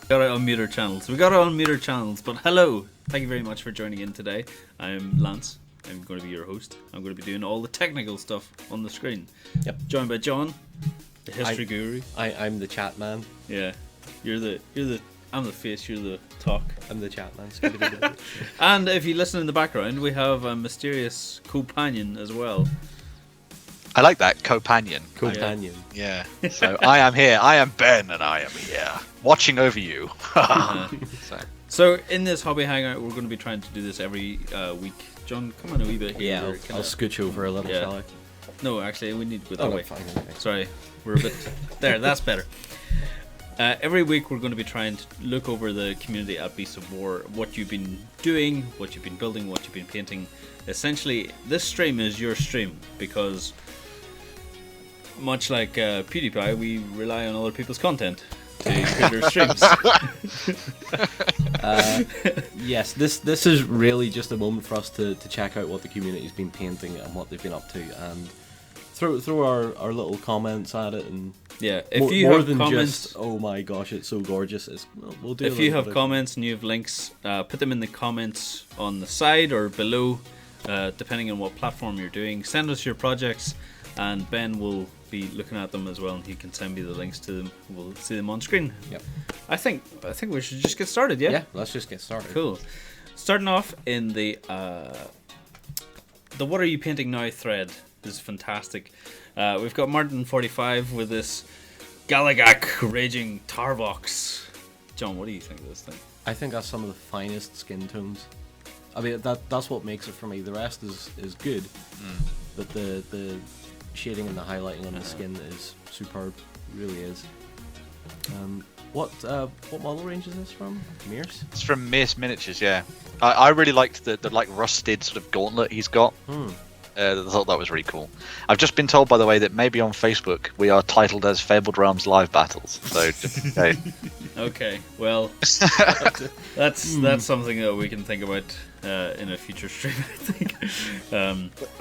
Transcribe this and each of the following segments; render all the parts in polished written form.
Gotta unmute our channels. We gotta unmute our channels. But hello, thank you very much for joining in today. I'm Lance. I'm going to be your host. I'm going to be doing all the technical stuff on the screen. Yep. Joined by John, the history guru. I'm the chat man. Yeah. I'm the face. You're the talk. I'm the chat man. And if you listen in the background, we have a mysterious companion as well. I like that, companion. Companion. Yeah. So I am here. I am Ben, and I am here, watching over you. So in this hobby hangout, we're going to be trying to do this every week. John, come on a wee bit here. Yeah, I'll scooch over a little, shall I? No, actually, we need to go that way. Fine, okay. Sorry, we're a bit there. That's better. Every week, we're going to be trying to look over the community at Beasts of War, what you've been doing, what you've been building, what you've been painting. Essentially, this stream is your stream because, much like PewDiePie, we rely on other people's content to create our streams. Yes, this is really just a moment for us to check out what the community's been painting and what they've been up to, and throw our little comments at it. And yeah, if you more have than comments, just oh my gosh, it's so gorgeous. We'll do. If you have comments and you have links, put them in the comments on the side or below, depending on what platform you're doing. Send us your projects, and Ben will be looking at them as well, and he can send me the links to them. We'll see them on screen. Yep. I think we should just get started. Yeah. Yeah. Let's just get started. Cool. Starting off in the what are you painting now thread. This is fantastic. We've got Martin45 with this Galagak raging Tarbox. John, what do you think of this thing? I think that's some of the finest skin tones. I mean, that's what makes it for me. The rest is good, but the shading and the highlighting on the skin is superb. It really is. What model range is this from? Mears? It's from Mears Miniatures, yeah. I really liked the like rusted sort of gauntlet he's got. I thought that was really cool. I've just been told, by the way, that maybe on Facebook we are titled as Fabled Realms Live Battles. So, okay. Okay, well, that's something that we can think about in a future stream, I think.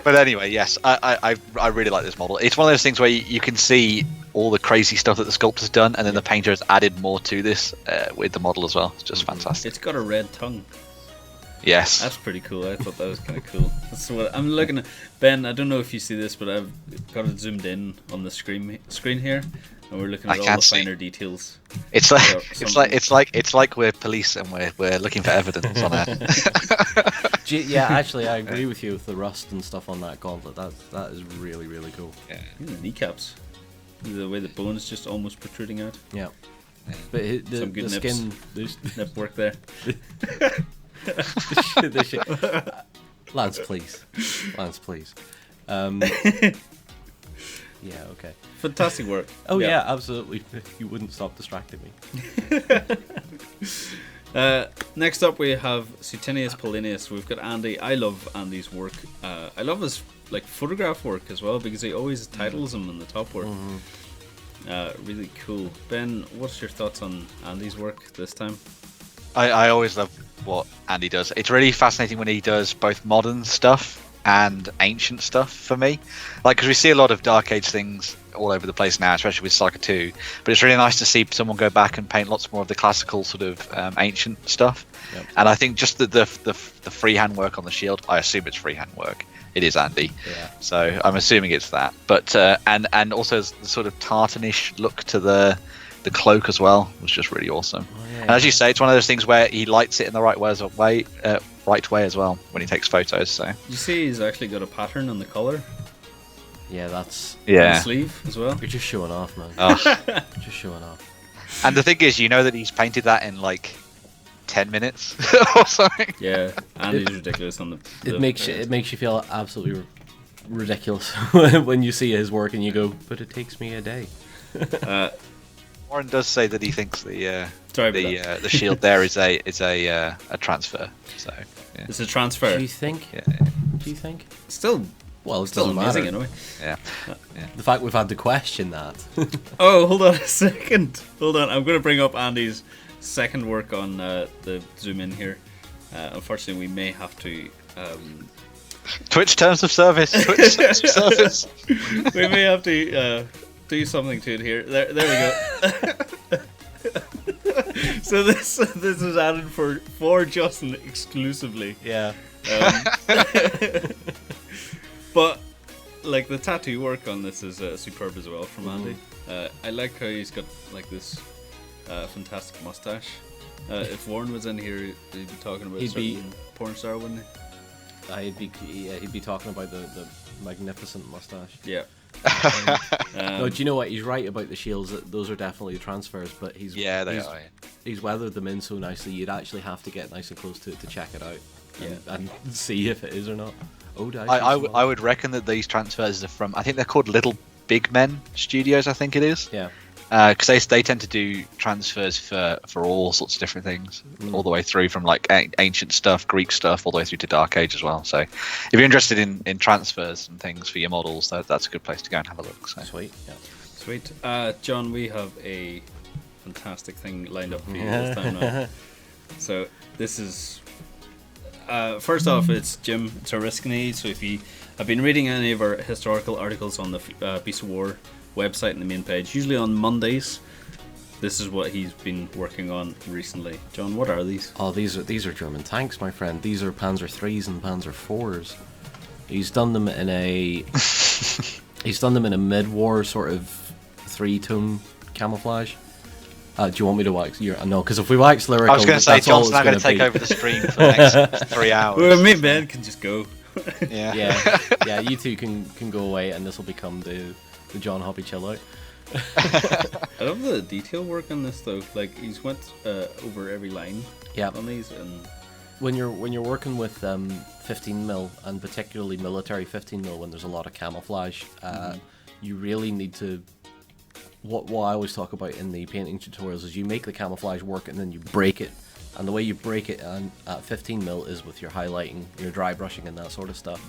But anyway, yes, I really like this model. It's one of those things where you can see all the crazy stuff that the sculptor's done, and then the painter has added more to this with the model as well. It's just fantastic. It's got a red tongue. Yes. That's pretty cool. I thought that was kind of cool. That's what I'm looking at. Ben, I don't know if you see this, but I've got it zoomed in on the screen here, and we're looking at all the finer details. It's like it's like we're police and we're looking for evidence on it. Yeah, actually, I agree with you with the rust and stuff on that gauntlet. That is really, really cool. Yeah. The kneecaps, the way the bone is just almost protruding out. Yeah. But the skin, nip work there. Lance, please. Yeah, okay. Fantastic work. Oh yeah, absolutely. You wouldn't stop distracting me. Next up we have Sutinius Polinius. We've got Andy. I love Andy's work. I love his like photograph work as well, because he always titles them in the top work. Really cool. Ben, what's your thoughts on Andy's work this time? I always love what Andy does. It's really fascinating when he does both modern stuff and ancient stuff for me. Like, because we see a lot of Dark Age things all over the place now, especially with Saga 2. But it's really nice to see someone go back and paint lots more of the classical sort of ancient stuff. Yep. And I think just the freehand work on the shield, I assume it's freehand work. It is Andy. Yeah. So I'm assuming it's that. But and also the sort of tartanish look to the cloak as well was just really awesome. Oh, yeah, and as you say, it's one of those things where he lights it in the right way as well when he takes photos. So you see, he's actually got a pattern on the collar. Yeah, that's on the sleeve as well. You're just showing off, man. Oh. Just showing off. And the thing is, you know that he's painted that in like 10 minutes or something. Yeah, Andy's ridiculous on the. It makes you feel absolutely ridiculous when you see his work and you go, but it takes me a day. Warren does say that he thinks the shield there is a transfer. So yeah. It's a transfer. Do you think? Yeah. Do you think? Still, well, it's still amazing anyway. Yeah. The fact we've had to question that. Oh, hold on a second. Hold on. I'm going to bring up Andy's second work on the zoom in here. Unfortunately, we may have to. Twitch terms of service. Twitch terms of service. We may have to do something to it here. There we go. So this is added for Justin exclusively. Yeah. But like the tattoo work on this is superb as well from Andy. I like how he's got like this fantastic mustache. If Warren was in here, he'd be talking about certain porn star, wouldn't he? He'd be talking about the magnificent mustache. Yeah. No, do you know what? He's right about the shields. Those are definitely transfers, but he's weathered them in so nicely. You'd actually have to get nice and close to it to check it out, and see if it is or not. Oh, I would reckon that these transfers are from, I think they're called Little Big Men Studios, I think it is. Yeah. Because they tend to do transfers for all sorts of different things, all the way through from like ancient stuff, Greek stuff, all the way through to Dark Age as well. So if you're interested in transfers and things for your models, that's a good place to go and have a look. So. Sweet. Yeah. Sweet. John, we have a fantastic thing lined up for you this time now. So this is... first off, it's Jim Tariskany. So if you have been reading any of our historical articles on the Beast of War website and the main page, usually on Mondays, this is what he's been working on recently. John, what are these? Oh, these are German tanks, my friend. These are Panzer IIIs and Panzer IVs. He's done them in a mid-war sort of 3-tone camouflage. Do you want me to wax? No, because if we wax lyrical, I was going to say John's not going to take over the stream for the next 3 hours. Well, me and Ben can just go. Yeah. You two can go away, and this will become the John Hobby chill out. I love the detail work on this though. Like he's went over every line on these, and when you're working with 15mm and particularly military 15mm, when there's a lot of camouflage, you really need to. What I always talk about in the painting tutorials is you make the camouflage work and then you break it. And the way you break it at 15mm is with your highlighting, your dry brushing, and that sort of stuff.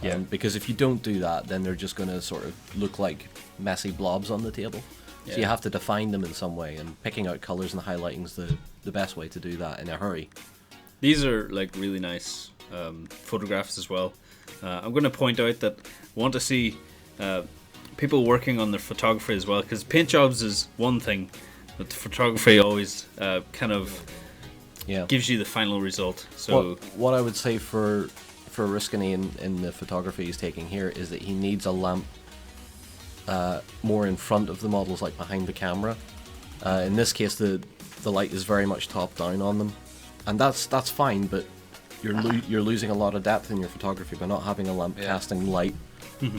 Yeah. Because if you don't do that, then they're just going to sort of look like messy blobs on the table. So you have to define them in some way, and picking out colours and highlighting's the best way to do that in a hurry. These are like really nice photographs as well. I'm going to point out that I want to see people working on their photography as well, because paint jobs is one thing, but the photography always kind of gives you the final result. So what I would say for Riskany in the photography he's taking here is that he needs a lamp more in front of the models, like behind the camera. In this case, the light is very much top down on them, and that's fine, but you're losing a lot of depth in your photography by not having a lamp casting light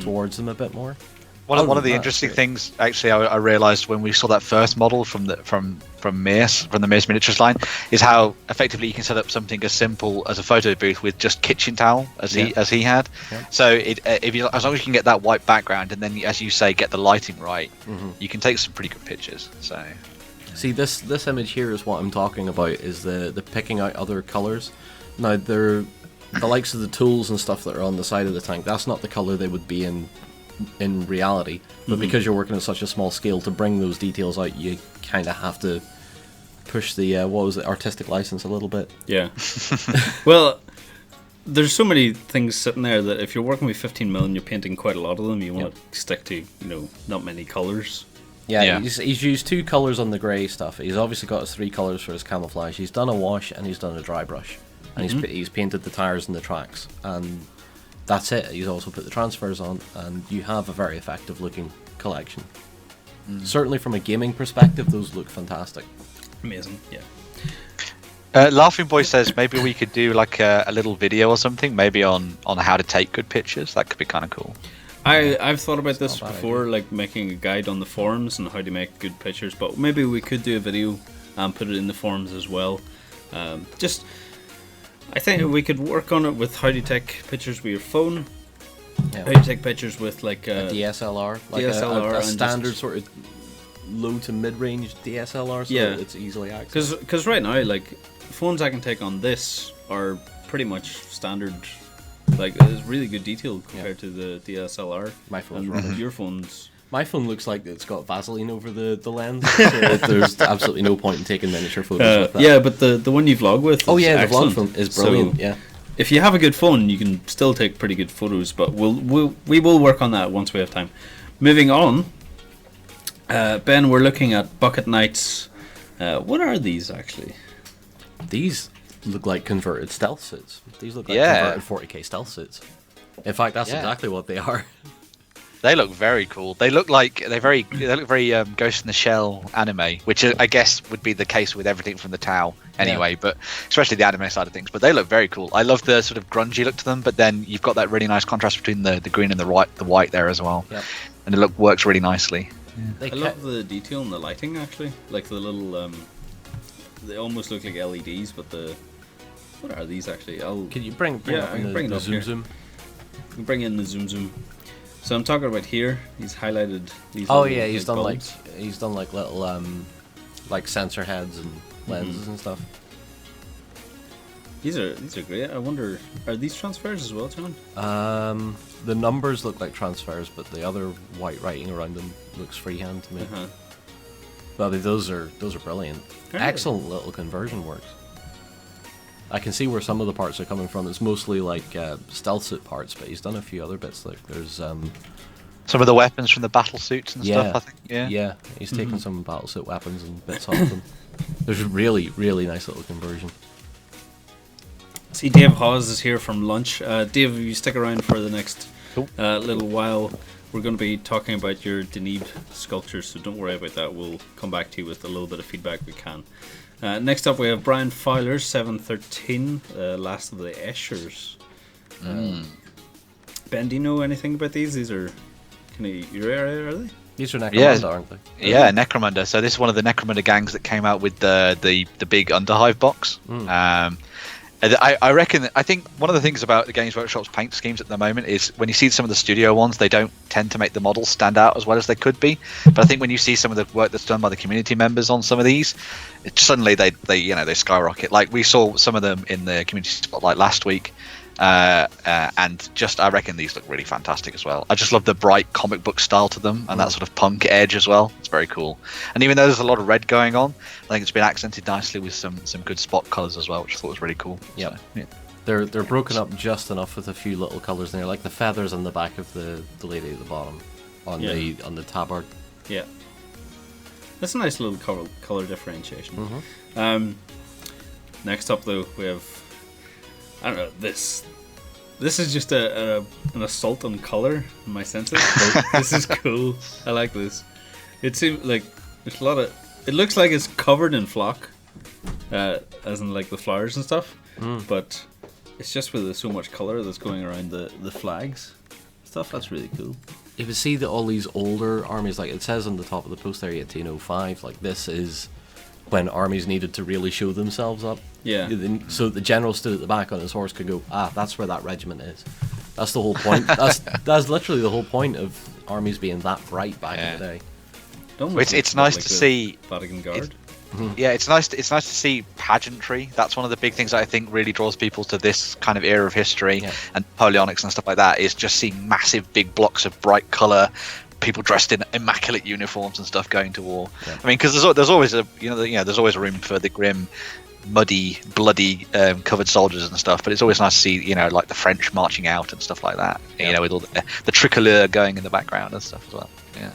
towards them a bit more. One of the interesting things, actually, I realised when we saw that first model from the Mears Miniatures line, is how effectively you can set up something as simple as a photo booth with just kitchen towel as he had. Yeah. So as long as you can get that white background and then, as you say, get the lighting right, you can take some pretty good pictures. So, see, this image here is what I'm talking about. Is the picking out other colours. Now they're the likes of the tools and stuff that are on the side of the tank. That's not the colour they would be in reality, but because you're working at such a small scale, to bring those details out, you kind of have to push the artistic license a little bit. Yeah. Well, there's so many things sitting there that if you're working with 15mm and you're painting quite a lot of them, you want to stick to not many colours. Yeah. He's used 2 colours on the grey stuff. He's obviously got his 3 colours for his camouflage. He's done a wash and he's done a dry brush, and he's painted the tyres and the tracks, and that's it. He's also put the transfers on, and you have a very effective looking collection. Certainly from a gaming perspective, those look fantastic. Amazing, yeah. Laughing Boy says maybe we could do like a little video or something, maybe on how to take good pictures. That could be kind of cool. I've thought about this before, like making a guide on the forums and how to make good pictures, but maybe we could do a video and put it in the forums as well. I think we could work on it with how to take pictures with your phone, how to take pictures with like a DSLR, like a standard sort of low to mid-range DSLR, so it's easily accessible. Because right now, like phones I can take on this are pretty much standard. Like there's really good detail compared to the DSLR. My phone's rubbish. Your phone's. My phone looks like it's got Vaseline over the lens, so there's absolutely no point in taking miniature photos with that. Yeah, but the one you vlog with the vlog phone is brilliant, so if you have a good phone, you can still take pretty good photos, but we will work on that once we have time. Moving on, Ben, we're looking at Bucket Knights What are these actually? These look like converted stealth suits. These look like Yeah. converted 40k stealth suits. In fact, that's Yeah. exactly what they are. They look very cool. They look like they look very Ghost in the Shell anime, which I guess would be the case with everything from the Tau anyway, but especially the anime side of things. But they look very cool. I love the sort of grungy look to them, but then you've got that really nice contrast between the green and the white there as well. Yep. And the look works really nicely. They I love the detail in the lighting actually, like the little they almost look like LEDs, but what are these actually? Can you bring Yeah, up I can the, bring it the up zoom here. zoom? We can bring in the zoom. So I'm talking about here. He's highlighted these. Oh little yeah, he's done bulbs. like little like sensor heads and lenses and stuff. These are great. I wonder, are these transfers as well, John? The numbers look like transfers, but the other white writing around them looks freehand to me. Uh-huh. But I mean, those are brilliant. Really? Excellent little conversion works. I can see where some of the parts are coming from. It's mostly like stealth suit parts, but he's done a few other bits. Like there's Some of the weapons from the battle suits and yeah, stuff, I think. Yeah. he's taken some battle suit weapons and bits off them. There's a really nice little conversion. See, Dave Hawes is here from lunch. Dave, if you stick around for the next Cool. little while, we're going to be talking about your Deneb sculptures, so don't worry about that. We'll come back to you with a little bit of feedback we can. Next up, we have Brian Fowler, 713, Last of the Eschers. Ben, do you know anything about these? These are kind of your area, are they? These are Necromunda, Yeah. aren't they? Yeah, Necromunda. So this is one of the Necromunda gangs that came out with the big Underhive box. I think one of the things about the Games Workshop's paint schemes at the moment is when you see some of the studio ones, they don't tend to make the models stand out as well as they could be. But I think when you see some of the work that's done by the community members on some of these, suddenly they skyrocket. Like we saw some of them in the community spotlight last week. And just I reckon these look really fantastic as well. I just love the bright comic book style to them and that sort of punk edge as well. It's very cool. And even though there's a lot of red going on, I think it's been accented nicely with some good spot colors as well, which I thought was really cool. Yep. So, yeah. They're broken up just enough with a few little colours in there, like the feathers on the back of the lady at the bottom on the tabard. Yeah. That's a nice little color differentiation. Next up, though, we have, I don't know, this is just an assault on color in my senses. This is cool. I like this. It seems like there's a lot of. It looks like it's covered in flock, as in like the flowers and stuff. But it's just with so much color that's going around the flags stuff. That's really cool. You can see that all these older armies, like it says on the top of the post there, 1805. Like this is when armies needed to really show themselves up. Yeah. So the general stood at the back on his horse, could go, that's where that regiment is. That's the whole point. That's literally the whole point of armies being that bright back in the day. It's nice to see Vatican Guard. Yeah, it's nice to see pageantry. That's one of the big things that I think really draws people to this kind of era of history and Napoleonics and stuff like that. Is just seeing massive big blocks of bright color, people dressed in immaculate uniforms and stuff going to war. Yeah. I mean, because there's always there's always room for the grim, muddy, bloody, covered soldiers and stuff. But it's always nice to see like the French marching out and stuff like that. Yeah. With all the tricolor going in the background and stuff as well. Yeah.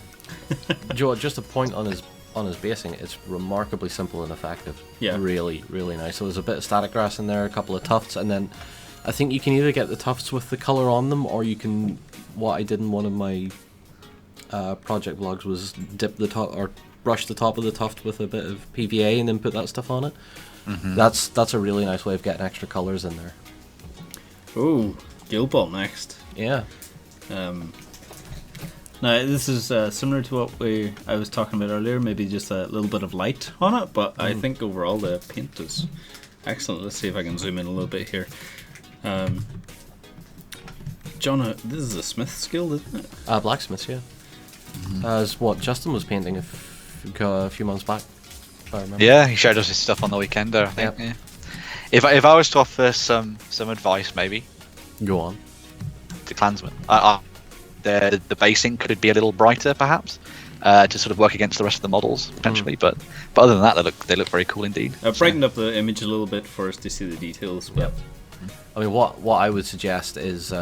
Joe, just a point on his basing, it's remarkably simple and effective. Yeah. Really, really nice. So there's a bit of static grass in there, a couple of tufts, and then I think you can either get the tufts with the colour on them, or you can, what I did in one of my project vlogs was dip the top, or brush the top of the tuft with a bit of PVA and then put that stuff on it. That's a really nice way of getting extra colours in there. Oh, Guild Ball next. Yeah. Now this is similar to what I was talking about earlier, maybe just a little bit of light on it, but I think overall the paint is excellent. Let's see if I can zoom in a little bit here. John, this is a smith skill, isn't it? Blacksmiths, yeah. As what Justin was painting a few months back, if I remember. Yeah, he showed us his stuff on the weekend there, I think. Yep. Yeah. If I was to offer some advice, maybe Go on. to clansmen, the basing could be a little brighter, perhaps, to sort of work against the rest of the models potentially. But other than that, they look very cool indeed. I've brightened up the image a little bit for us to see the details. But I mean, what I would suggest is,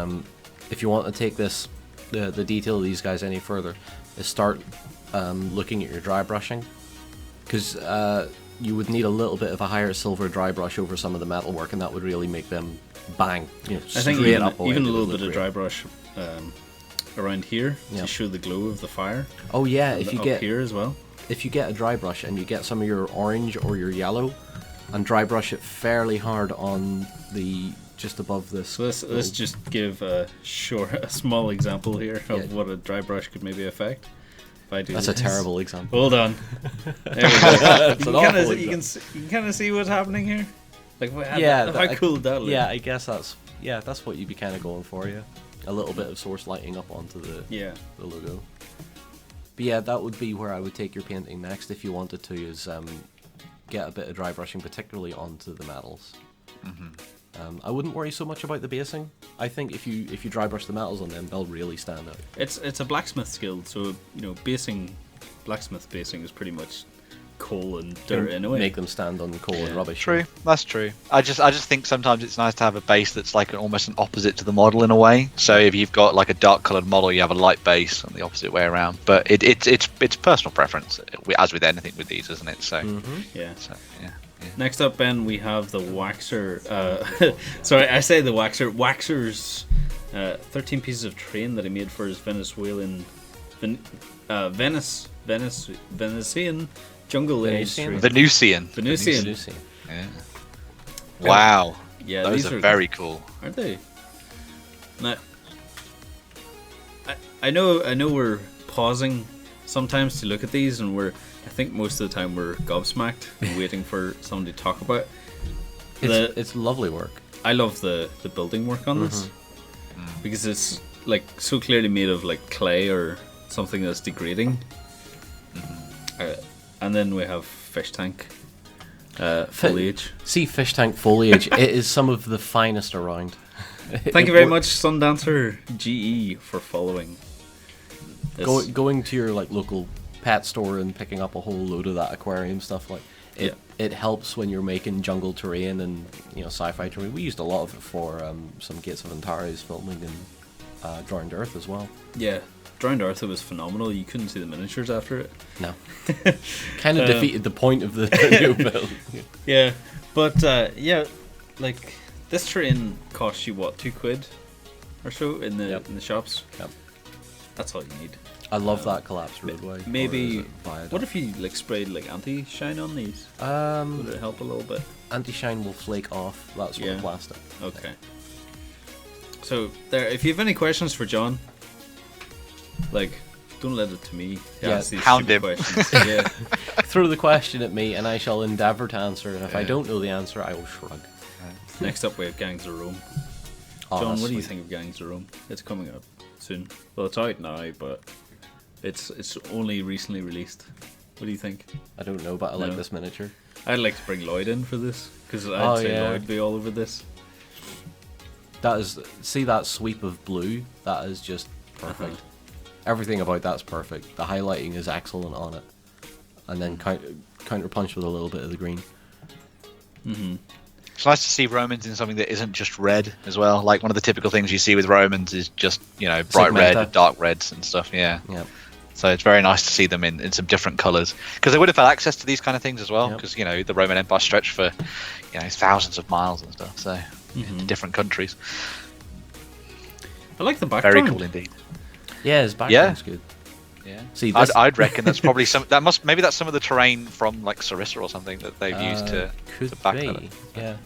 if you want to take the detail of these guys any further, is start looking at your dry brushing, because you would need a little bit of a higher silver dry brush over some of the metal work, and that would really make them bang. I think straight up. even a little bit of dry brush around here to show the glow of the fire. Oh yeah, and if you up get here as well. If you get a dry brush and you get some of your orange or your yellow, and dry brush it fairly hard on the just above this. So let's just give a small example here of what a dry brush could maybe affect. If I do That's this. a terrible example. Hold on. There we go. You can kind of see what's happening here. Like how cool would that look? Yeah, I guess that's what you'd be kind of going for, yeah. A little bit of source lighting up onto the logo. But yeah, that would be where I would take your painting next if you wanted to, is get a bit of dry brushing, particularly onto the metals. I wouldn't worry so much about the basing. I think if you dry brush the metals on them, they'll really stand out. It's a blacksmith skill, so blacksmith basing is pretty much coal and dirt anyway. Make them stand on coal and rubbish. True, that's true. I just think sometimes it's nice to have a base that's like almost an opposite to the model in a way. So if you've got like a dark coloured model, you have a light base, and the opposite way around. But it's personal preference, as with anything with these, isn't it? So yeah. So, yeah. Next up, Ben, we have the Waxer. Sorry, I say the Waxer. Waxer's 13 pieces of terrain that he made for his Venezian jungle illustrator. Venusian. Yeah. Wow. Yeah, those these are very cool, aren't they? Now, I know we're pausing sometimes to look at these, and I think most of the time we're gobsmacked and waiting for someone to talk about. It's lovely work. I love the building work on this because it's like so clearly made of like clay or something that's degrading. And then we have fish tank foliage. See fish tank foliage. It is some of the finest around. Thank you very much, Sundancer GE, for following. Going to your like local pet store and picking up a whole load of that aquarium stuff, like it helps when you're making jungle terrain and sci-fi terrain. We used a lot of it for some Gates of Antares filming and Drowned Earth as well. Yeah, Drowned Earth, it was phenomenal. You couldn't see the miniatures after it. No, kind of defeated the point of the video build. Yeah, but like this terrain costs you what, £2 or so in the shops. Yep. That's all you need. I love that collapsed roadway. Maybe. What if you like sprayed like anti-shine on these? Would it help a little bit? Anti-shine will flake off. That's sort of plastic. Okay. So there, if you have any questions for John, like, don't let it to me. Ask these hound stupid him. questions. Yeah. Throw the question at me, and I shall endeavour to answer. And if I don't know the answer, I will shrug. Next up, we have Gangs of Rome. John, what do you think of Gangs of Rome? It's coming up soon. Well, it's out now, but it's only recently released. What do you think? I don't know, but I like this miniature. I'd like to bring Lloyd in for this, because I'd say Lloyd would be all over this. See that sweep of blue? That is just perfect. Everything about that's perfect. The highlighting is excellent on it. And then counterpunch with a little bit of the green. It's nice to see Romans in something that isn't just red as well. Like one of the typical things you see with Romans is just, bright red and dark reds and stuff. Yeah. So it's very nice to see them in some different colours. Because they would have had access to these kind of things as well. Because, the Roman Empire stretched for, thousands of miles and stuff. So, different countries. I like the background. Very cool indeed. Yeah, his background's good. Yeah. See, I'd reckon that's probably maybe that's some of the terrain from like Sarissa or something that they've used to backfill it. Yeah.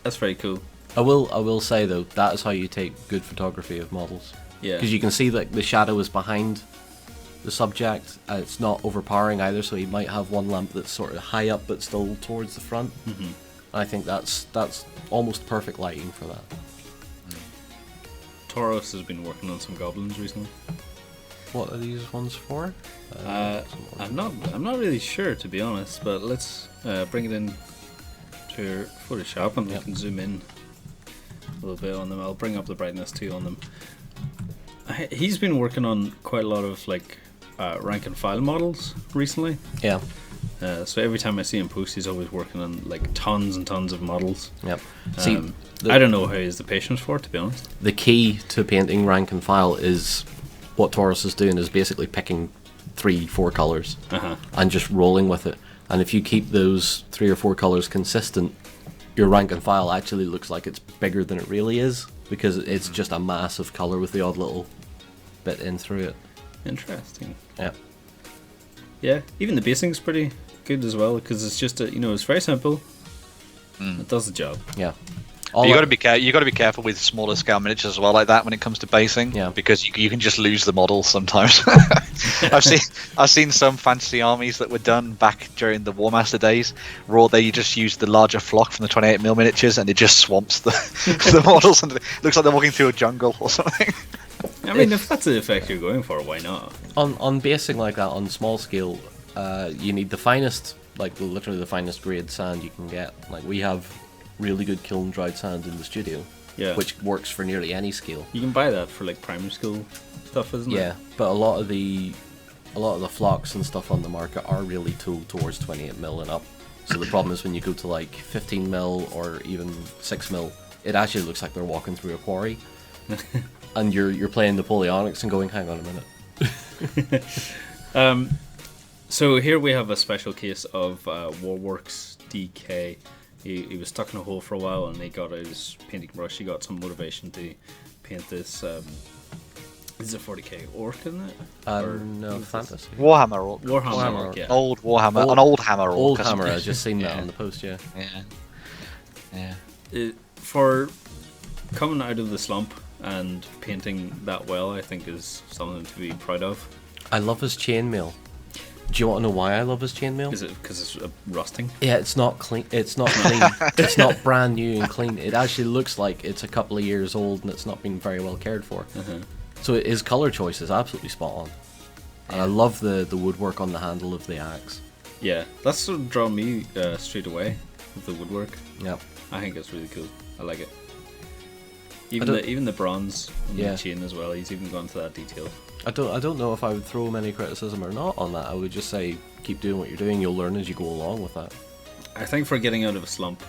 That's very cool. I will say though, that is how you take good photography of models. Yeah. Because you can see that the shadow is behind the subject. It's not overpowering either, so you might have one lamp that's sort of high up but still towards the front. I think that's almost perfect lighting for that. Tauros has been working on some goblins recently. What are these ones for? I'm not really sure, to be honest, but let's bring it in to Photoshop and we can zoom in a little bit on them. I'll bring up the brightness too on them. He's been working on quite a lot of like rank and file models recently. Yeah. So every time I see him post, he's always working on like tons and tons of models. Yep. See, I don't know how he has the patience for it, to be honest. The key to painting rank and file is what Taurus is doing is basically picking 3-4 colours and just rolling with it. And if you keep those 3 or 4 colors consistent, your rank and file actually looks like it's bigger than it really is, because it's just a mass of color with the odd little bit in through it. Interesting. Yeah. Yeah, even the basing's pretty good as well, because it's just it's very simple. It does the job. Yeah. But you got to be careful with smaller scale miniatures as well, like that, when it comes to basing. Yeah. Because you can just lose the model sometimes. I've seen some fantasy armies that were done back during the War Master days, where they just used the larger flock from the 28mm miniatures, and it just swamps the the models, and it looks like they're walking through a jungle or something. I mean, if that's the effect you're going for, why not? On basing like that, on small scale, you need the finest, like literally the finest grade sand you can get. Like, we have really good kiln dried sand in the studio, Yeah. which works for nearly any scale. You can buy that for like primary school stuff, isn't it? Yeah, but a lot of the flocks and stuff on the market are really tooled towards 28mm and up. So the problem is when you go to like 15mm or even 6mm, it actually looks like they're walking through a quarry. And you're playing Napoleonics and going, hang on a minute. So here we have a special case of Warworks DK. He was stuck in a hole for a while, and he got out his painting brush. He got some motivation to paint this. This is a 40k orc, isn't it? No, fantasy. Warhammer Orc. Warhammer orc, yeah. Old Warhammer. An old Hammer Orc. Old Hammer, I've just seen that on the post, yeah. Yeah. For coming out of the slump and painting that well, I think is something to be proud of. I love his chainmail. Do you want to know why I love his chainmail? Is it because it's rusting? Yeah, it's not clean. It's not clean. It's not brand new and clean. It actually looks like it's a couple of years old and it's not been very well cared for. So his color choice is absolutely spot on. And I love the woodwork on the handle of the axe. Yeah, that's sort of drawn me straight away with the woodwork. Yeah. I think it's really cool. I like it. Even the bronze on the chain as well. He's even gone to that detail. I don't know if I would throw any criticism or not on that. I would just say keep doing what you're doing. You'll learn as you go along with that. I think for getting out of a slump,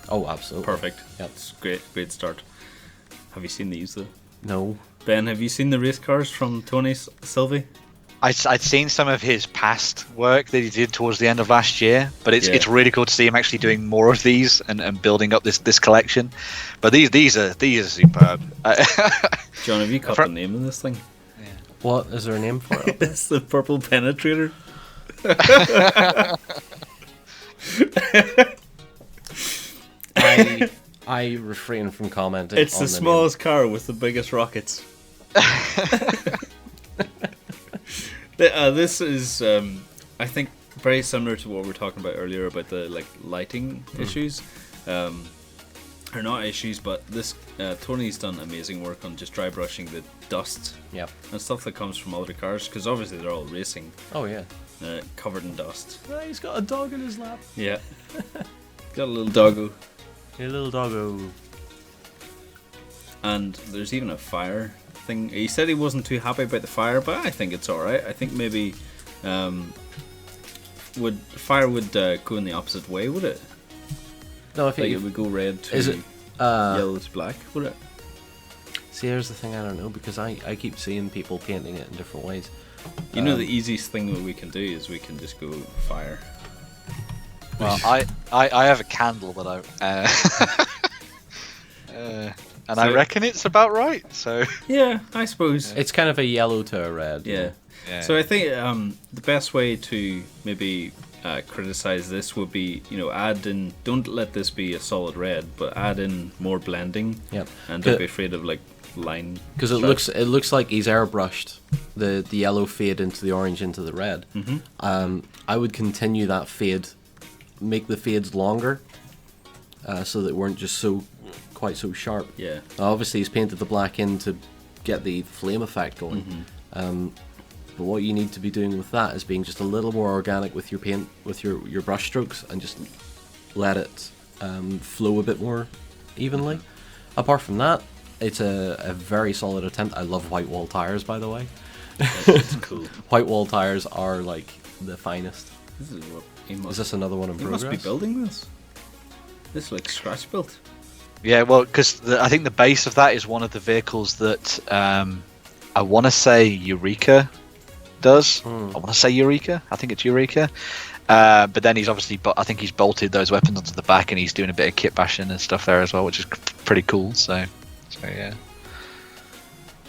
oh, absolutely, perfect. Yep. It's great start. Have you seen these though? No. Ben, have you seen the race cars from Tony Sylvie? I'd seen some of his past work that he did towards the end of last year, but it's really cool to see him actually doing more of these and building up this collection. But these are superb. John, have you cut the name of this thing? Yeah. What is there a name for it? It's the Purple Penetrator. I refrain from commenting. It's on the smallest car with the biggest rockets. This is, I think, very similar to what we were talking about earlier about the lighting issues. Or not issues, but this Tony's done amazing work on just dry brushing the dust and stuff that comes from other cars, because obviously they're all racing. Oh yeah. Covered in dust. He's got a dog in his lap. Yeah. Got a little doggo. A little doggo. And there's even a fire thing. He said he wasn't too happy about the fire, but I think it's alright. I think maybe fire would go in the opposite way, would it? No, I think it would go red to yellow to black, would it? See, here's the thing, I don't know, because I keep seeing people painting it in different ways. You know, the easiest thing that we can do is we can just go fire. Well, I have a candle that and I reckon it's about right. So yeah, I suppose it's kind of a yellow to a red. Yeah. So I think the best way to maybe criticize this would be, add in. Don't let this be a solid red, but add in more blending. Yep. And don't be afraid of line. Because it looks like he's airbrushed the yellow fade into the orange into the red. Mm-hmm. I would continue that fade, make the fades longer, so that they weren't just quite so sharp. Yeah. Obviously, he's painted the black in to get the flame effect going. Mm-hmm. But what you need to be doing with that is being just a little more organic with your paint, with your brush strokes, and just let it flow a bit more evenly. Apart from that, it's a very solid attempt. I love white wall tires, by the way. That's cool. White wall tires are like the finest. Is this another one in progress? He must be building this. This looks scratch built. Yeah, well, because I think the base of that is one of the vehicles that I want to say Eureka does. I want to say Eureka. I think it's Eureka. But then he's obviously, I think he's bolted those weapons onto the back, and he's doing a bit of kit bashing and stuff there as well, which is pretty cool. So yeah.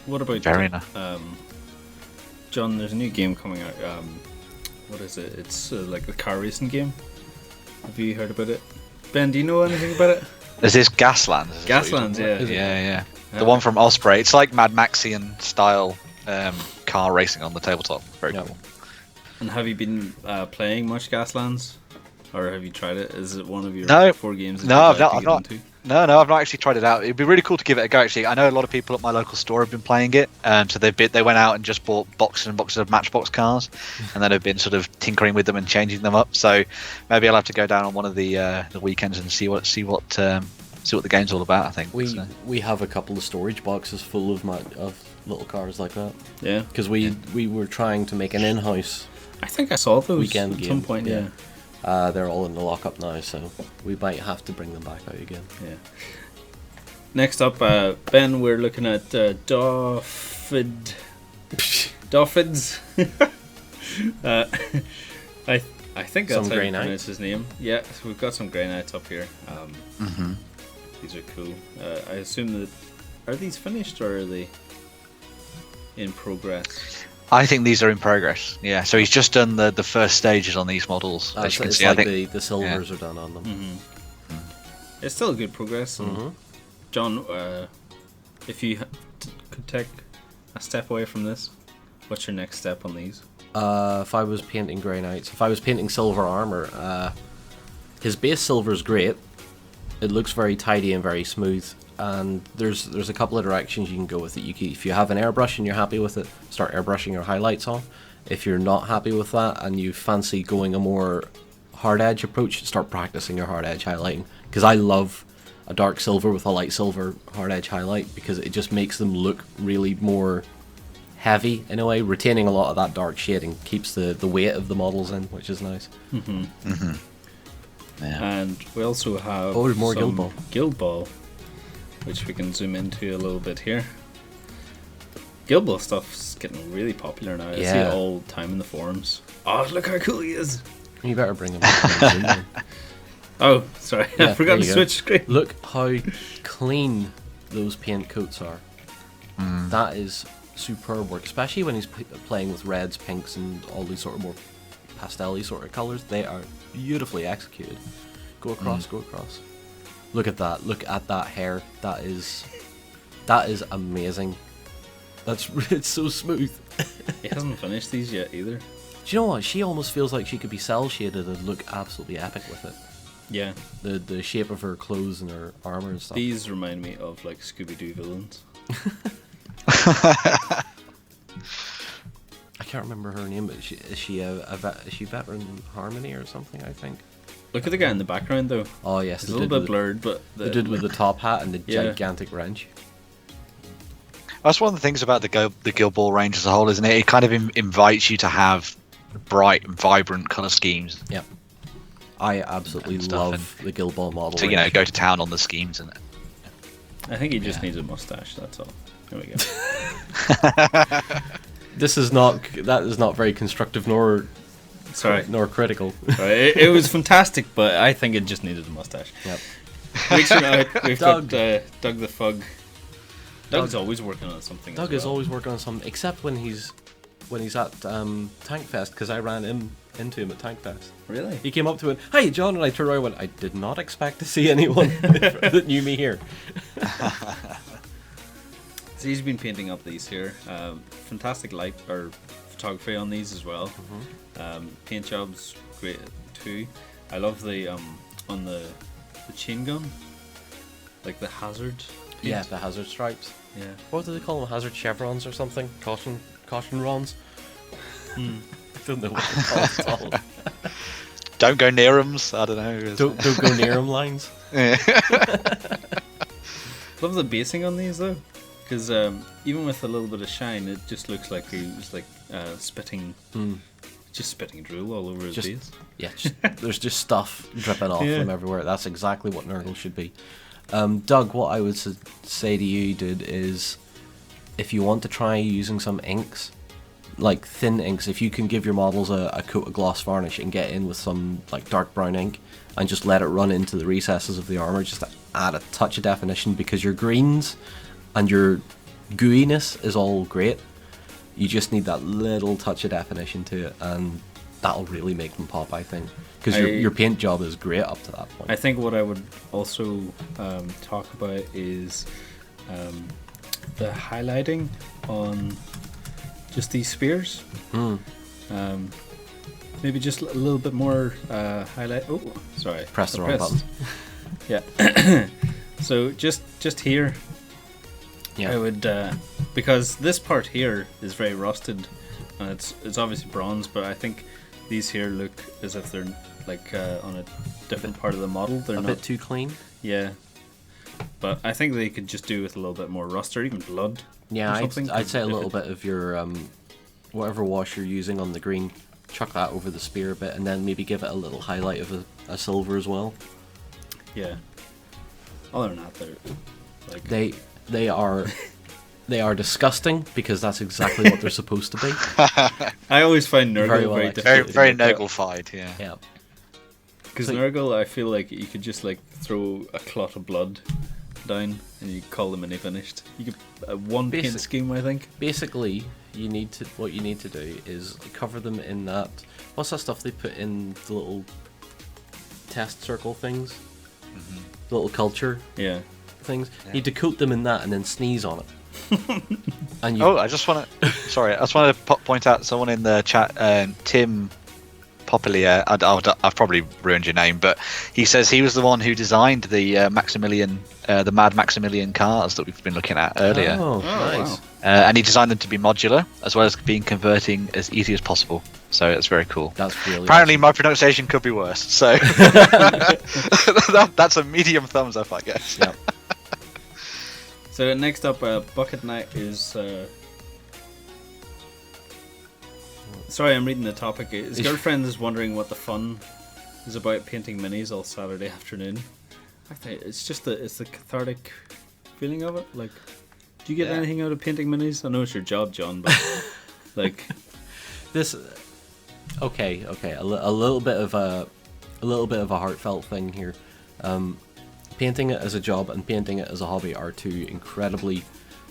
What about Very nice. John? There's a new game coming out. What is it? It's like the car racing game. Have you heard about it? Ben, do you know anything about it? There's this Gaslands. Gaslands, yeah. Yeah. The one from Osprey. It's like Mad Maxian style car racing on the tabletop. Very cool. And have you been playing much Gaslands, or have you tried it? Is it one of your 4 games? That No, you'd like to I've get not. into? No, I've not actually tried it out. It'd be really cool to give it a go. Actually, I know a lot of people at my local store have been playing it. So they went out and just bought boxes and boxes of Matchbox cars, and then have been sort of tinkering with them and changing them up. So maybe I'll have to go down on one of the weekends and see what the game's all about. I think we have a couple of storage boxes full of little cars like that. Yeah, because we were trying to make an in-house. I think I saw those weekend at game. some point. Yeah. They're all in the lockup now, so we might have to bring them back out again. Yeah. Next up, Ben, we're looking at Doffids. I think that's how you pronounce his name. Yeah, so we've got some Grey Knights up here. These are cool. I assume that... Are these finished, or are they in progress? I think these are in progress. Yeah, so he's just done the first stages on these models. As you can see, like I think the silvers are done on them. It's still good progress. And John, if you could take a step away from this, what's your next step on these? If I was painting Grey Knights, if I was painting silver armor, his base silver is great. It looks very tidy and very smooth. And there's a couple of directions you can go with it. If you have an airbrush and you're happy with it, start airbrushing your highlights on. If you're not happy with that and you fancy going a more hard edge approach, start practicing your hard edge highlighting. Because I love a dark silver with a light silver hard edge highlight, because it just makes them look really more heavy in a way, retaining a lot of that dark shading, keeps the weight of the models in, which is nice. Yeah. And we also have more some Guild Ball, which we can zoom into a little bit here. Guild Ball stuff's getting really popular now. I see it all the time in the forums. Oh, look how cool he is! You better bring him back. Oh, sorry, I forgot to switch screen. Look how clean those paint coats are. That is superb work, especially when he's playing with reds, pinks, and all these sort of more pastel-y sort of colours. They are beautifully executed. Go across, go across. Look at that. Look at that hair. That is amazing. It's so smooth. He hasn't finished these yet either. Do you know what? She almost feels like she could be cell shaded and look absolutely epic with it. Yeah. The shape of her clothes and her armor and stuff. These remind me of like Scooby-Doo villains. I can't remember her name, but is she veteran Harmony or something? I think. Look at the guy in the background though. Oh yes, it's a little bit blurred, but the dude with the top hat and the gigantic wrench. That's one of the things about the Guild Ball range as a whole, isn't it? It kind of invites you to have bright and vibrant colour schemes. Yep. I absolutely love the Guild Ball model. So go to town on the schemes, and I think he just needs a mustache. That's all. There we go. That is not very constructive nor critical. Sorry, it was fantastic, but I think it just needed a mustache. Yep. Reaching out, we've got Doug the Fug. Doug's always working on something. Doug is always working on something, except when he's at Tank Fest, because I ran into him at Tank Fest. Really? He came up to it, "Hi, John," and I turned around and went, "I did not expect to see anyone that knew me here." So he's been painting up these here. Fantastic light or photography on these as well. Paint jobs great too. I love the on the chain gun, like the hazard paint. Yeah, the hazard stripes. Yeah. What do they call them? Hazard chevrons or something? Caution rons. I don't know what they call it at all. Don't go near 'em. I don't know. Don't go near 'em lines. Love the basing on these though, because even with a little bit of shine, it just looks like he was like spitting drool all over his base. Yeah, there's just stuff dripping off from everywhere. That's exactly what Nurgle should be. Doug, what I would say to you, dude, is if you want to try using some inks, like thin inks, if you can give your models a coat of gloss varnish and get in with some like dark brown ink and just let it run into the recesses of the armor, just to add a touch of definition, because your greens and your gooiness is all great. You just need that little touch of definition to it, and that'll really make them pop, I think. Because your paint job is great up to that point. I think what I would also talk about is the highlighting on just these spears. Maybe just a little bit more highlight. Oh, sorry. Press the wrong button. Yeah. So just here, Yeah. I would because this part here is very rusted, and it's obviously bronze, but I think these here look as if they're like on a different part of the model. They're a not bit too clean. Yeah, but I think they could just do with a little bit more rust or even blood. Yeah, or something, I'd say a if little it- bit of your whatever wash you're using on the green, chuck that over the spear a bit, and then maybe give it a little highlight of a silver as well. Yeah. Other than that, they're like They are disgusting, because that's exactly what they're supposed to be. I always find Nurgle Very very, well very executed. difficult. Very noglified, yeah. Yeah. Because So- Nurgle, I feel like you could just like throw a clot of blood down and you call them mini finished. You could one paint Basic- scheme, I think. Basically, what you need to do is cover them in that. What's that stuff they put in the little test circle things? The little culture Yeah. things. You need to coat them in that and then sneeze on it. And you, Oh, I just want to. Sorry, I just want to point out someone in the chat, Tim Popelier. I've probably ruined your name, but he says he was the one who designed the Maximilian, the Mad Maximilian cars that we've been looking at earlier. Oh, Oh, nice. wow. And he designed them to be modular, as well as being converting as easy as possible. So it's very cool. That's really Apparently, my pronunciation could be worse. So that's a medium thumbs up, I guess. Yeah. So next up, Bucket Knight is. Sorry, I'm reading the topic. His girlfriend is wondering what the fun is about painting minis all Saturday afternoon. I think it's just it's the cathartic feeling of it. Like, do you get Yeah. anything out of painting minis? I know it's your job, John, but like, This, okay, a little bit of a heartfelt thing here. Painting it as a job and painting it as a hobby are two incredibly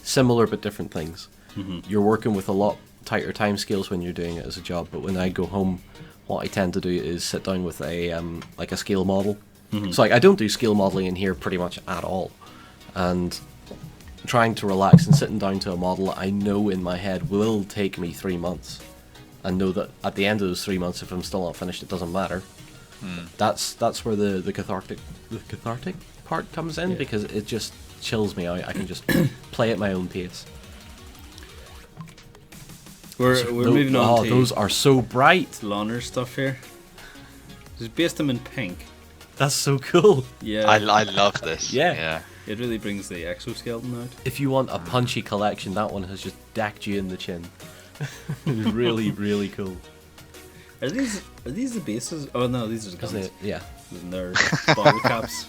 similar but different things. You're working with a lot tighter time scales when you're doing it as a job, but when I go home, what I tend to do is sit down with a like a scale model. So like I don't do scale modeling in here pretty much at all, and trying to relax and sitting down to a model I know in my head will take me 3 months, and know that at the end of those 3 months, if I'm still not finished, it doesn't matter. That's where the cathartic part comes in, Yeah. because it just chills me out. I can just play at my own pace. we're moving on to those are so bright. Lawner stuff here. Just based them in pink. That's so cool. Yeah, I love this. Yeah. it really brings the exoskeleton out. If you want a punchy collection, that one has just decked you in the chin. It's really, really cool. Are these the bases? Oh no, these are the guns. Yeah. And they're bottle caps.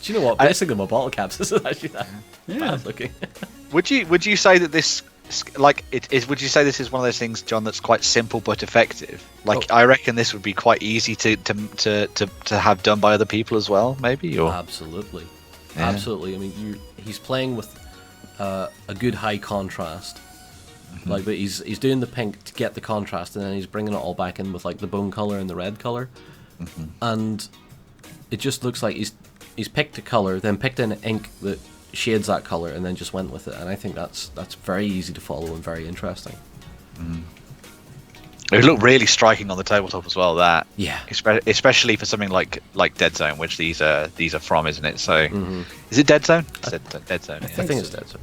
Do you know what? Basing them on bottle caps isn't actually that Yeah. bad looking. Would you say that this, like, it is? Would you say this is one of those things, John, that's quite simple but effective? Like, I reckon this would be quite easy to have done by other people as well, maybe. Or Absolutely. Yeah. Absolutely. I mean, he's playing with a good high contrast. Like, but he's doing the pink to get the contrast, and then he's bringing it all back in with like the bone color and the red color, and it just looks like he's picked a color, then picked an ink that shades that color, and then just went with it. And I think that's very easy to follow and very interesting. it would look really striking on the tabletop as well. That Yeah. especially for something like Dead Zone, which these are from, isn't it? So is it Dead Zone? It's Dead Zone. I Yeah. think it's dead. So.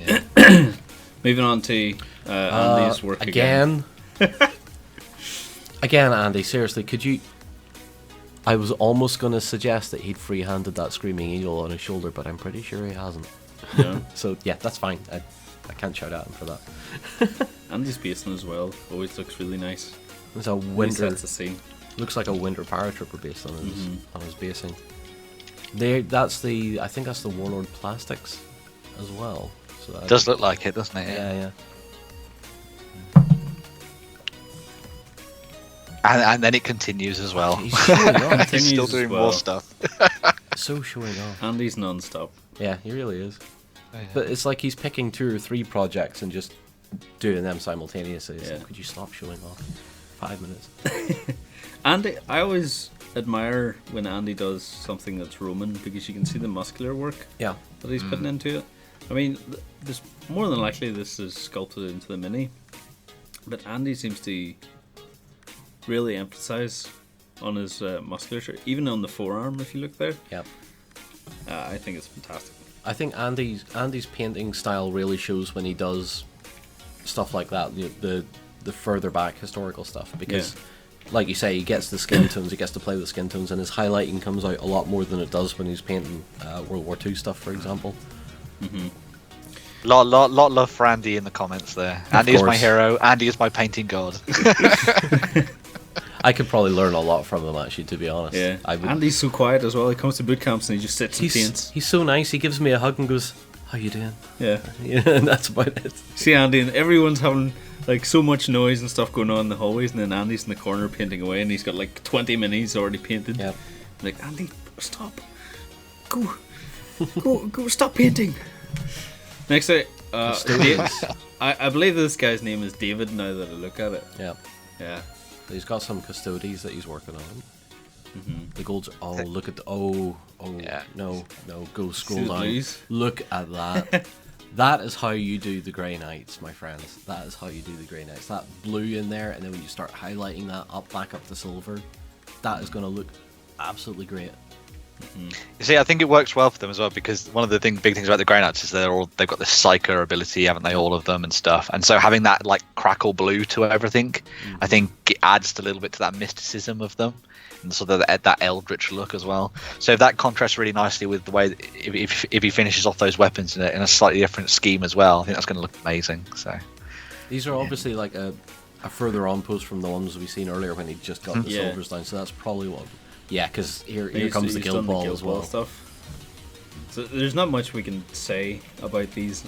Yeah. Moving on to Andy's work again. Again, Andy, seriously, could you... I was almost going to suggest that he'd free-handed that Screaming Eagle on his shoulder, but I'm pretty sure he hasn't. No. So, yeah, that's fine. I can't shout at him for that. Andy's basing as well. Always looks really nice. It's a Really winter... sets the scene. Looks like a winter paratrooper based on his basing. I think that's the Warlord Plastics as well. So that Does look like it, doesn't it? Yeah, yeah. And then it continues as well. He's showing off. He's still Continues as doing well. more stuff. So showing off. Andy's non-stop. Yeah, he really is. But it's like he's picking 2 or 3 projects and just doing them simultaneously. It's like, could you stop showing off? 5 minutes. Andy, I always admire when Andy does something that's Roman because you can see the muscular work Yeah. that he's putting into it. I mean, there's more than likely this is sculpted into the mini, but Andy seems to really emphasize on his musculature, even on the forearm. If you look there, Yeah. I think it's fantastic. I think Andy's painting style really shows when he does stuff like that, the further back historical stuff, because like you say, he gets the skin tones, he gets to play with the skin tones, and his highlighting comes out a lot more than it does when he's painting World War II stuff, for example. Lot love for Andy in the comments there. Andy is my course. hero. Andy is my painting god. I could probably learn a lot from him, actually, to be honest. Yeah, I would, Andy's so quiet as well. He comes to boot camps and he just sits and paints. he's so nice. He gives me a hug and goes, "How you doing?" Yeah. Yeah, and that's about it. See Andy, and everyone's having like so much noise and stuff going on in the hallways, and then Andy's in the corner painting away, and he's got like 20 minis already painted. Yeah. Like, Andy, stop. Go, stop painting. Next day, I believe this guy's name is David now that I look at it. Yeah. Yeah. He's got some custodies that he's working on. Mm-hmm. The golds. Oh, look at the. Yeah. No. Go scroll See the down. blues? Look at that. That is how you do the Grey Knights, my friends. That is how you do the Grey Knights. That blue in there, and then when you start highlighting that back up to silver, that is going to look absolutely great. You see, I think it works well for them as well, because one of the big things about the Grey Knights is they've got this psycho ability, haven't they, all of them and stuff, and so having that like crackle blue to everything, I think it adds a little bit to that mysticism of them and sort of that eldritch look as well. So if that contrasts really nicely with the way if he finishes off those weapons in a slightly different scheme as well, I think that's going to look amazing. So These are obviously like a further on post from the ones we seen earlier when he just got the Yeah. silvers down. So that's probably what. Yeah, because here He's- comes the he's guild done ball Guild as well. Ball stuff. So there's not much we can say about these.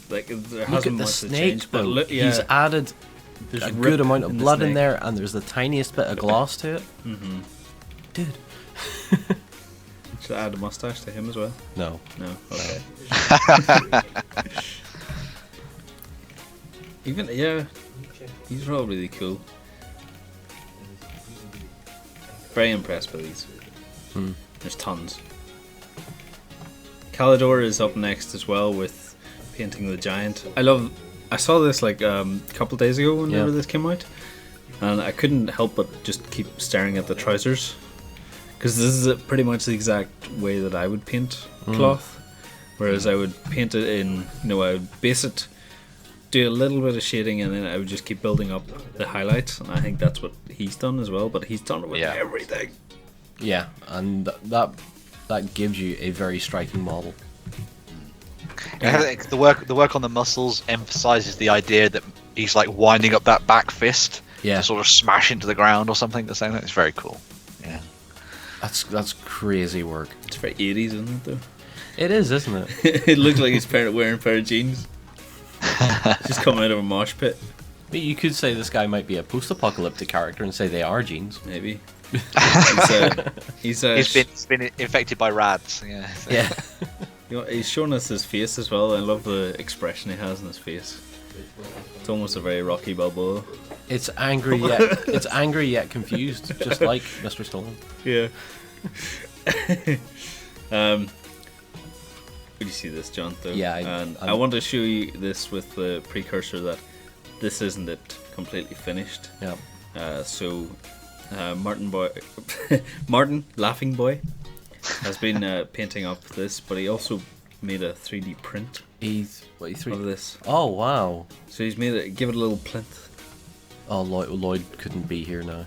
Like there Look hasn't at the much snake, changed, but though. look, He's added there's a rip good amount of in the blood in snake. there, and there's the tiniest bit of gloss to it. Mm-hmm. Dude. Should I add a mustache to him as well? No. No. Okay. Even he's all really cool. Very impressed by these. There's tons. Calidor is up next as well with painting the giant. I saw this like a couple days ago whenever this came out, and I couldn't help but just keep staring at the trousers, because this is pretty much the exact way that I would paint cloth. Whereas I would paint it in, I would base it, do a little bit of shading, and then I would just keep building up the highlights. And I think that's what he's done as well, but he's done it with everything. Yeah, and that gives you a very striking model. I think the work on the muscles emphasizes the idea that he's like winding up that back fist to sort of smash into the ground or something. The same thing. It's very cool. Yeah, That's crazy work. It's very 80s, isn't it, though? It is, isn't it? It looks like he's wearing a pair of jeans. Just coming out of a mosh pit. But you could say this guy might be a post-apocalyptic character and say they are jeans. Maybe. he's been infected by rats. Yeah. So. Yeah. He's showing us his face as well. I love the expression he has in his face. It's almost a very Rocky Balboa. It's angry yet confused, just like Mr. Stone. Yeah. Could you see this, John? Though? Yeah, and I want to show you this with the precursor that this isn't it completely finished. Yeah. So Martin Laughing Boy has been painting up this, but he also made a 3D print of this. Oh wow! So he's made it. Give it a little plinth. Oh, Lloyd couldn't be here now.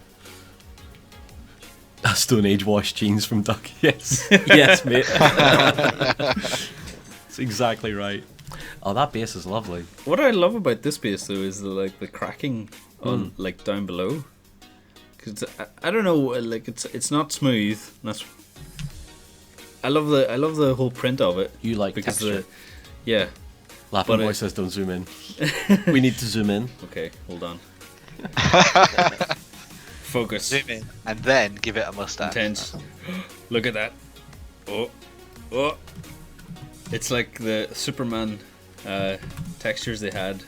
Stone Age wash jeans from Duck. Yes, yes, mate. That's exactly right. Oh, that base is lovely. What I love about this base though is the cracking on like down below. Cause I don't know, like it's not smooth. That's I love the whole print of it. You like because texture. Yeah. Laughing But Boy says don't zoom in. We need to zoom in. Okay, hold on. Focus. Zoom in and then give it a mustache. Intense. Look at that. Oh. Oh. It's like the Superman textures they had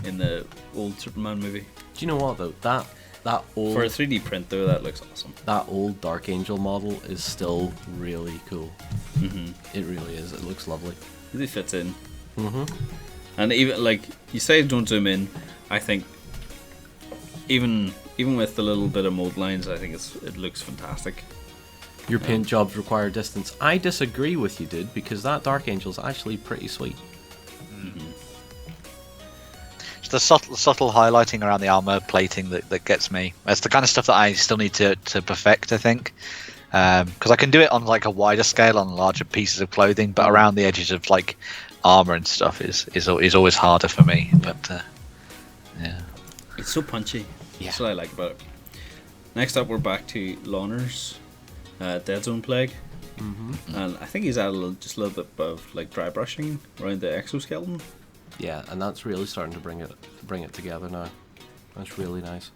in the old Superman movie. Do you know what though? That old For a 3D print though, that looks awesome. that old Dark Angel model is still really cool. Mm-hmm. It really is. It looks lovely. Really fits in. Mm-hmm. And even like you say, don't zoom in. I think even with the little bit of mold lines, I think it looks fantastic. Your paint jobs require distance. I disagree with you, dude, because that Dark Angel is actually pretty sweet. Mm-hmm. It's the subtle highlighting around the armor plating that gets me. That's the kind of stuff that I still need to perfect, I think. Because I can do it on like a wider scale on larger pieces of clothing, but around the edges of like armor and stuff is always harder for me. But yeah, It's so punchy. Yeah. That's what I like about it. Next up, we're back to Lawner's Dead Zone Plague. Mm-hmm. And I think he's added just a little bit of like dry brushing around the exoskeleton. Yeah, and that's really starting to bring it together now. That's really nice.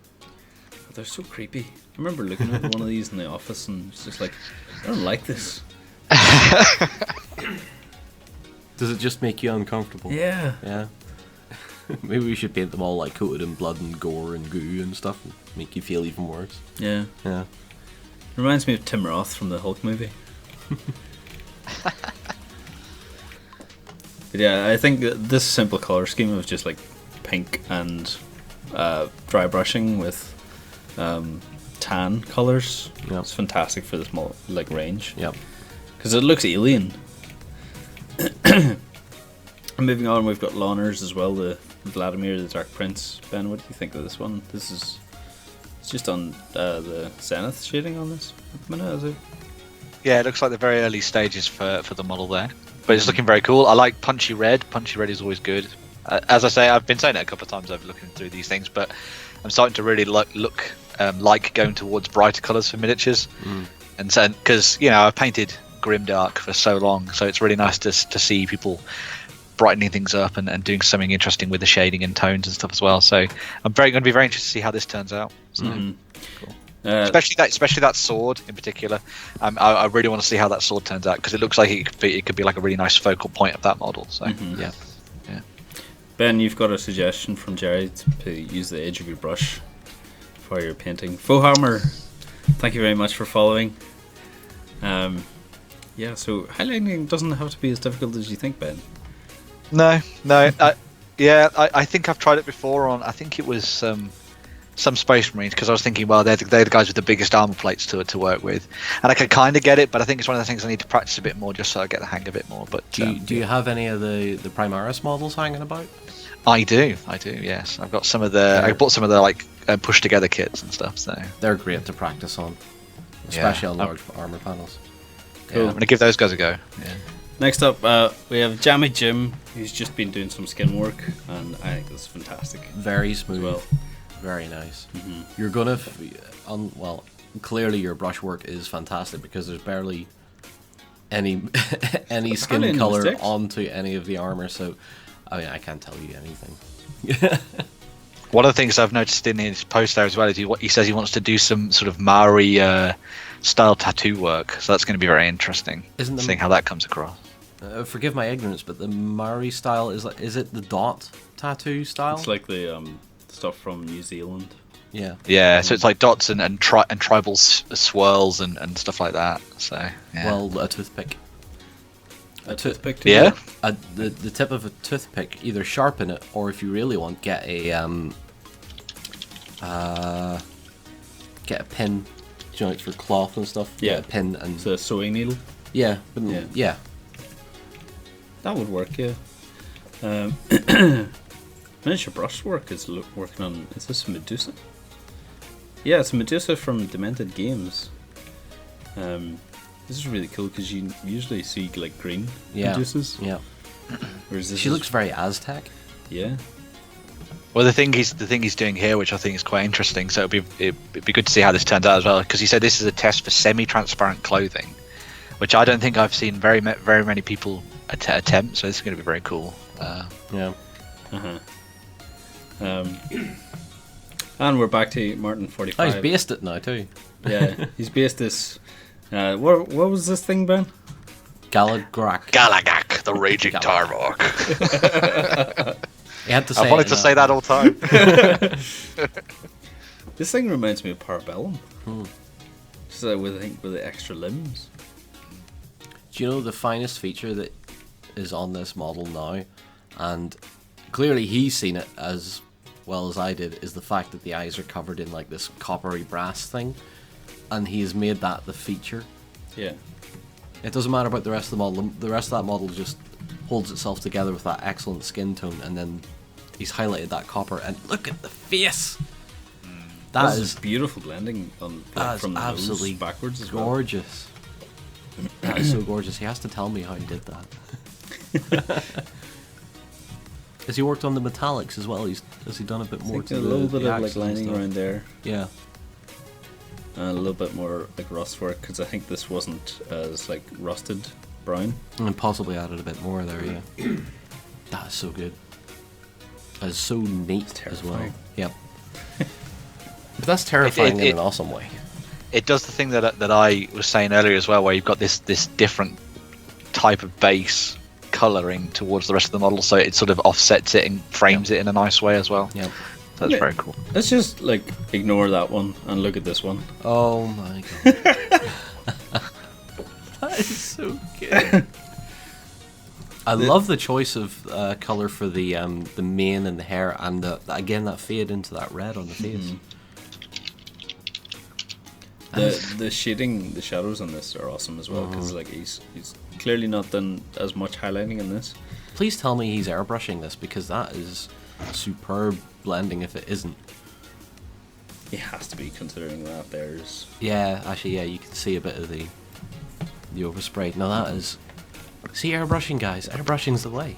But they're so creepy. I remember looking at one of these in the office and it's just like, I don't like this. Does it just make you uncomfortable? Yeah. Yeah. Maybe we should paint them all like coated in blood and gore and goo and stuff, and make you feel even worse. Yeah. Yeah. Reminds me of Tim Roth from the Hulk movie. But yeah, I think this simple color scheme of just like pink and dry brushing with tan colors Yep. is fantastic for this like range. Yep. Because it looks alien. And moving on, we've got Lawner's as well, the Vladimir, the Dark Prince. Ben, what do you think of this one? It's just on the zenith shading on this at the minute, is it? yeah, it looks like the very early stages for the model there. But it's looking very cool. I like punchy red. Punchy red is always good. As I say, I've been saying it a couple of times over looking through these things, but I'm starting to really look like going towards brighter colours for miniatures. And so, because I've painted grimdark for so long, so it's really nice to see people brightening things up and doing something interesting with the shading and tones and stuff as well. So I'm going to be very interested to see how this turns out. So, Cool. especially that sword in particular. I really want to see how that sword turns out because it looks like it could be like a really nice focal point of that model. So Yeah. Ben, you've got a suggestion from Jerry to use the edge of your brush for your painting. Fohammer, thank you very much for following. Yeah, so highlighting doesn't have to be as difficult as you think, Ben. No. I think I've tried it before on. I think it was some Space Marines because I was thinking, well, they're the guys with the biggest armor plates to work with, and I can kind of get it, but I think it's one of the things I need to practice a bit more just so I get the hang of it more. But Do you have any of the Primaris models hanging about? I do. Yes, I've got some of the. I bought some of the like push together kits and stuff. So They're great to practice on, especially on large armor panels. Cool. I'm gonna give those guys a go. Yeah. Next up, we have Jammy Jim, who's just been doing some skin work, and I think it's fantastic. Very smooth. As well. Very nice. You're gonna, well, clearly your brushwork is fantastic because there's barely any skin any color mistakes. onto any of the armor. So, I mean, I can't tell you anything. One of the things I've noticed in his post there as well is he says he wants to do some sort of Maori style tattoo work. So that's going to be very interesting. Isn't the- seeing how that comes across. Forgive my ignorance, but the Maori style is it the dot tattoo style? It's like the stuff from New Zealand. Yeah. Yeah, so it's like dots and tribal swirls and stuff like that. So yeah. Well, a toothpick. A toothpick too? Yeah. The tip of a toothpick, either sharpen it or if you really want, get a pin. You know, it's for cloth and stuff. Yeah. Get a pin and It's a sewing needle. yeah, but Yeah. yeah. That would work, yeah. Miniature brushwork is working on. Is this Medusa? Yeah, it's Medusa from Demented Games. This is really cool because you usually see like green Yeah. Medusas. Yeah. Whereas this She is- looks very Aztec. Yeah. Well, the thing he's doing here, which I think is quite interesting. So it'd be good to see how this turns out as well, because he said this is a test for semi-transparent clothing, which I don't think I've seen very many people attempt. So this is going to be very cool. Yeah. Uh-huh. And we're back to Martin 45. Oh, he's based it now too. Yeah, he's based this. What was this thing, Ben? Galagak, the raging Tarmok. He had to say I wanted to say that all the time. This thing reminds me of Parabellum. Just with the extra limbs. Do you know the finest feature that is on this model now, and clearly he's seen it as well as I did, is the fact that the eyes are covered in like this coppery brass thing, and he's made that the feature. Yeah. It doesn't matter about the rest of the model. The rest of that model just holds itself together with that excellent skin tone, and then he's highlighted that copper, and look at the face. That This is beautiful blending on from the absolutely nose backwards as gorgeous. That is so gorgeous. He has to tell me how he did that. Has he worked on the metallics as well? Has he done a bit more to a little bit the of like accents and lining stuff? around there, Yeah. and a little bit more like rust work because I think this wasn't as like rusted brown. And possibly added a bit more there, yeah. That is so good. That is so neat as well. terrifying. Yep. But that's terrifying in an awesome way. It does the thing that I was saying earlier as well, where you've got this different type of base colouring towards the rest of the model, so it sort of offsets it and frames it in a nice way as well. Yep. That's very cool. Let's just like ignore that one and look at this one. Oh my god. That is so good. I love the choice of colour for the mane and the hair, and again that fade into that red on the face. The shading, the shadows on this are awesome as well because like he's clearly not done as much highlighting in this. Please tell me he's airbrushing this, because that is superb blending if it isn't. He has to be, considering that there's. Yeah, actually, yeah, you can see a bit of the overspray. Now that is. See, airbrushing, guys. Airbrushing's the way.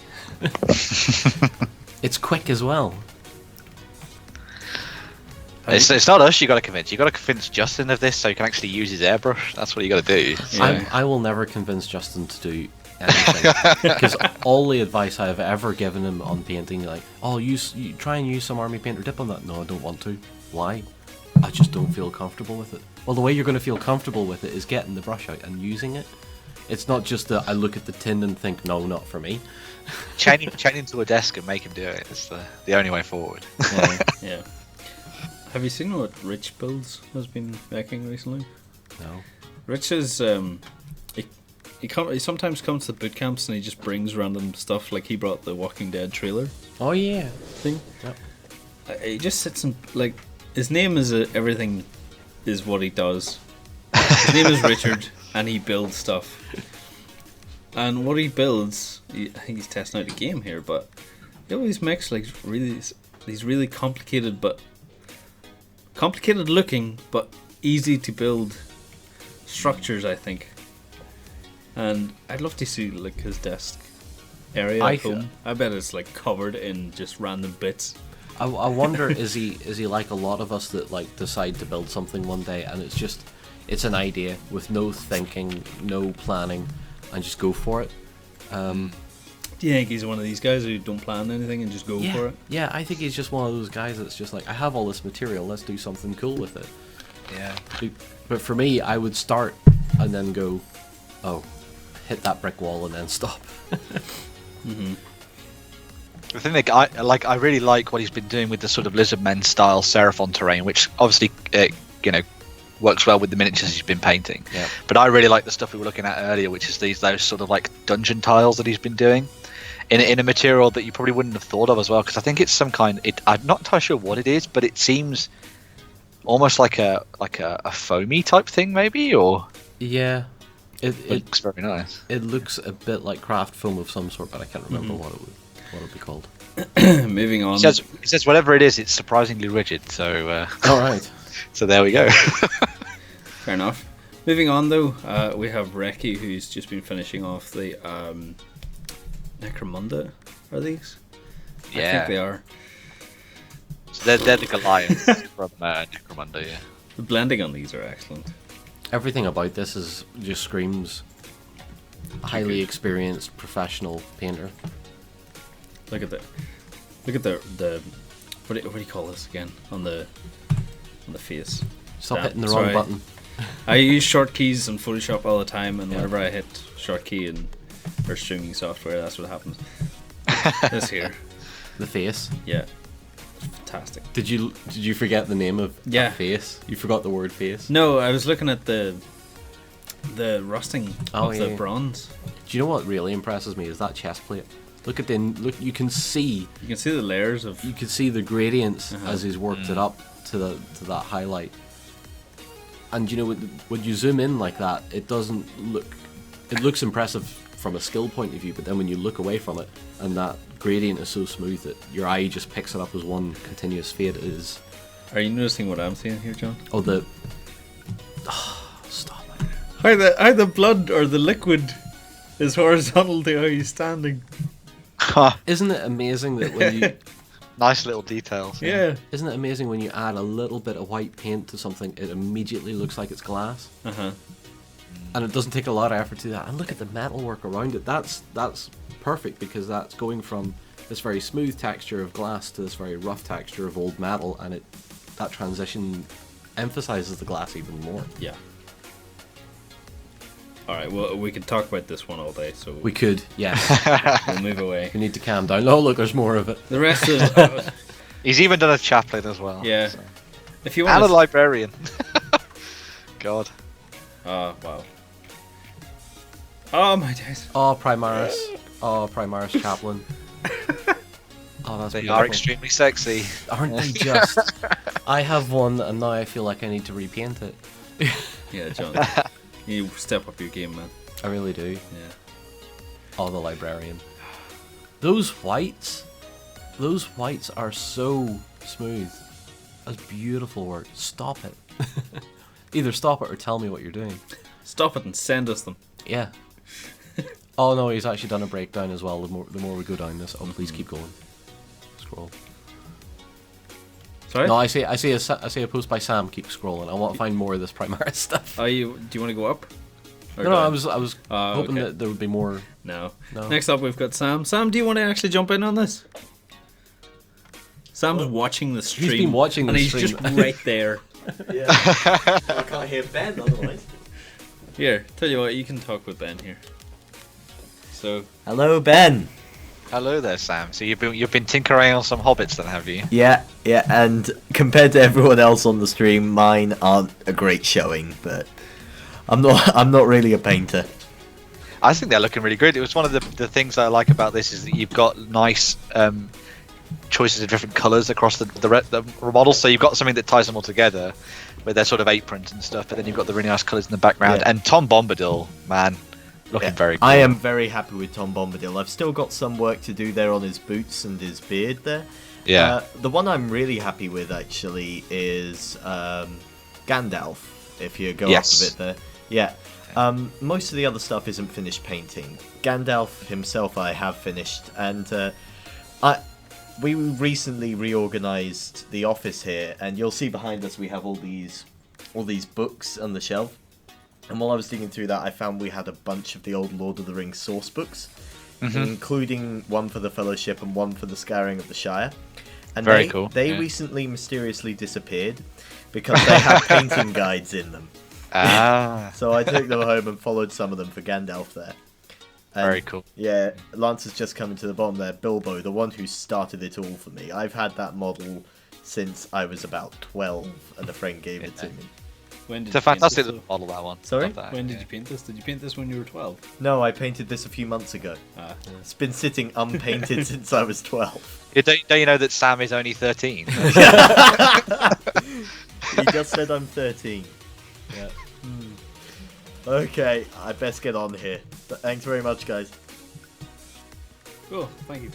It's quick as well. It's not us you got to convince. You got to convince Justin of this so you can actually use his airbrush. That's what you got to do. Yeah. I will never convince Justin to do anything, because all the advice I have ever given him on painting, like, oh, you try and use some army paint or dip on that. No, I don't want to. Why? I just don't feel comfortable with it. Well, the way you're going to feel comfortable with it is getting the brush out and using it. It's not just that I look at the tin and think, no, not for me. Chain him to a desk and make him do it. It's the only way forward. Yeah. Have you seen what Rich Builds has been making recently? No. Rich is he sometimes comes to boot camps and he just brings random stuff. Like he brought the Walking Dead trailer Oh yeah. thing. Yep. He just sits and like his name is everything is what he does. His name is Richard and he builds stuff. And what he builds, I think he's testing out a game here, but he always makes like these really complicated looking but easy to build structures, I think. And I'd love to see like his desk area at home. I bet it's like covered in just random bits. I wonder, is he like a lot of us that like decide to build something one day and it's an idea with no thinking, no planning, and just go for it. Do you think he's one of these guys who don't plan anything and just go for it? Yeah, I think he's just one of those guys that's just like, I have all this material, let's do something cool with it. Yeah. But for me, I would start and then go, oh, hit that brick wall and then stop. The thing that I really like what he's been doing with the sort of Lizardmen style Seraphon terrain, which obviously works well with the miniatures he's been painting. Yeah. But I really like the stuff we were looking at earlier, which is those sort of like dungeon tiles that he's been doing in a material that you probably wouldn't have thought of as well, because I think it's some kind. I'm not entirely sure what it is, but it seems almost like a foamy type thing, maybe, or Yeah. it looks very nice. It looks a bit like craft foam of some sort, but I can't remember what it would be called. Moving on. It says whatever it is, it's surprisingly rigid. So All right. so there we go. Fair enough. Moving on though, we have Reki, who's just been finishing off the Necromunda. Are these? I think they are. So they're the Goliaths from Necromunda, yeah. The blending on these are excellent. Everything about this just screams highly experienced professional painter. Look at the what do you call this again on the face? Stop Damn, hitting the sorry. wrong button. I use short keys in Photoshop all the time, and whenever I hit short key in or streaming software, that's what happens. This here, The face. yeah, fantastic. Did you forget the name of Yeah. face? You forgot the word face. No, I was looking at the rusting of the yeah. bronze. Do you know what really impresses me is that chest plate. Look. You can see You can see the layers of. you can see the gradients Uh-huh. as he's worked it up to that highlight. And you know when you zoom in like that, it doesn't look. It looks impressive from a skill point of view, but then when you look away from it, and that gradient is so smooth that your eye just picks it up as one continuous fade. It is. Are you noticing what I'm seeing here, John? Oh, stop it. How the blood or the liquid is horizontal to how he's standing. Isn't it amazing that when you Nice little details. Yeah. isn't it amazing when you add a little bit of white paint to something, it immediately looks like it's glass, and it doesn't take a lot of effort to do that. And look at the metalwork around it. That's perfect because that's going from this very smooth texture of glass to this very rough texture of old metal, and that transition emphasizes the glass even more. Yeah. All right. Well, we could talk about this one all day, so We could, yes. we'll move away. We need to calm down. Oh, look, there's more of it. The rest of He's even done a chaplain as well. yeah. So. If you And want a librarian. God. oh wow. Oh my days. Oh, Primaris. Oh, Primaris Chaplain. Oh, that's They beautiful. are extremely sexy. Aren't they just? I have one, and now I feel like I need to repaint it. Yeah, John. You step up your game, man. I really do. Yeah. Oh, the librarian. Those whites are so smooth. That's beautiful work. Stop it. Either stop it or tell me what you're doing. Stop it and send us them. Yeah. Oh no, he's actually done a breakdown as well. The more we go down this, oh please keep going. Scroll. Sorry. No, I see a post by Sam. Keep scrolling. I want to find more of this Primaris stuff. Do you want to go up? Or No, down? I was hoping okay. that there would be more. No. No. Next up, we've got Sam. Sam, do you want to actually jump in on this? Sam's watching the stream. He's been watching the and stream. he's just right there. Yeah. I can't hear Ben otherwise. Here, tell you what, you can talk with Ben here. So, Hello, Ben. Hello there, Sam. So you've been tinkering on some hobbits, then, have you? Yeah, and compared to everyone else on the stream, mine aren't a great showing, but I'm not really a painter. I think they're looking really good. It was one of the things I like about this is that you've got nice choices of different colours across the models. So you've got something that ties them all together with their sort of aprons and stuff, but then you've got the really nice colours in the background. Yeah. And Tom Bombadil, man, looking very good. I am very happy with Tom Bombadil. I've still got some work to do there on his boots and his beard there. Yeah. The one I'm really happy with actually is Gandalf. If you go Yes. off of it there, yeah. Most of the other stuff isn't finished painting. Gandalf himself I have finished, and we recently reorganized the office here, and you'll see behind us we have all these books on the shelf. And while I was digging through that, I found we had a bunch of the old Lord of the Rings source books, including one for the Fellowship and one for the Scouring of the Shire. And Very cool, They yeah. recently mysteriously disappeared because they had painting guides in them. Ah, So I took them home and followed some of them for Gandalf there. And very cool. yeah, Lance has just come to the bottom there. Bilbo, the one who started it all for me. I've had that model since I was about 12, and a friend gave it to me. when did It's a you paint fantastic this? little model, that one. Sorry? Love that. When did you paint this? Did you paint this when you were 12? No, I painted this a few months ago. Ah. It's been sitting unpainted since I was 12. Yeah, don't you know that Sam is only 13? He just said I'm 13. Yeah. Okay, I best get on here. But thanks very much, guys. Cool. Thank you.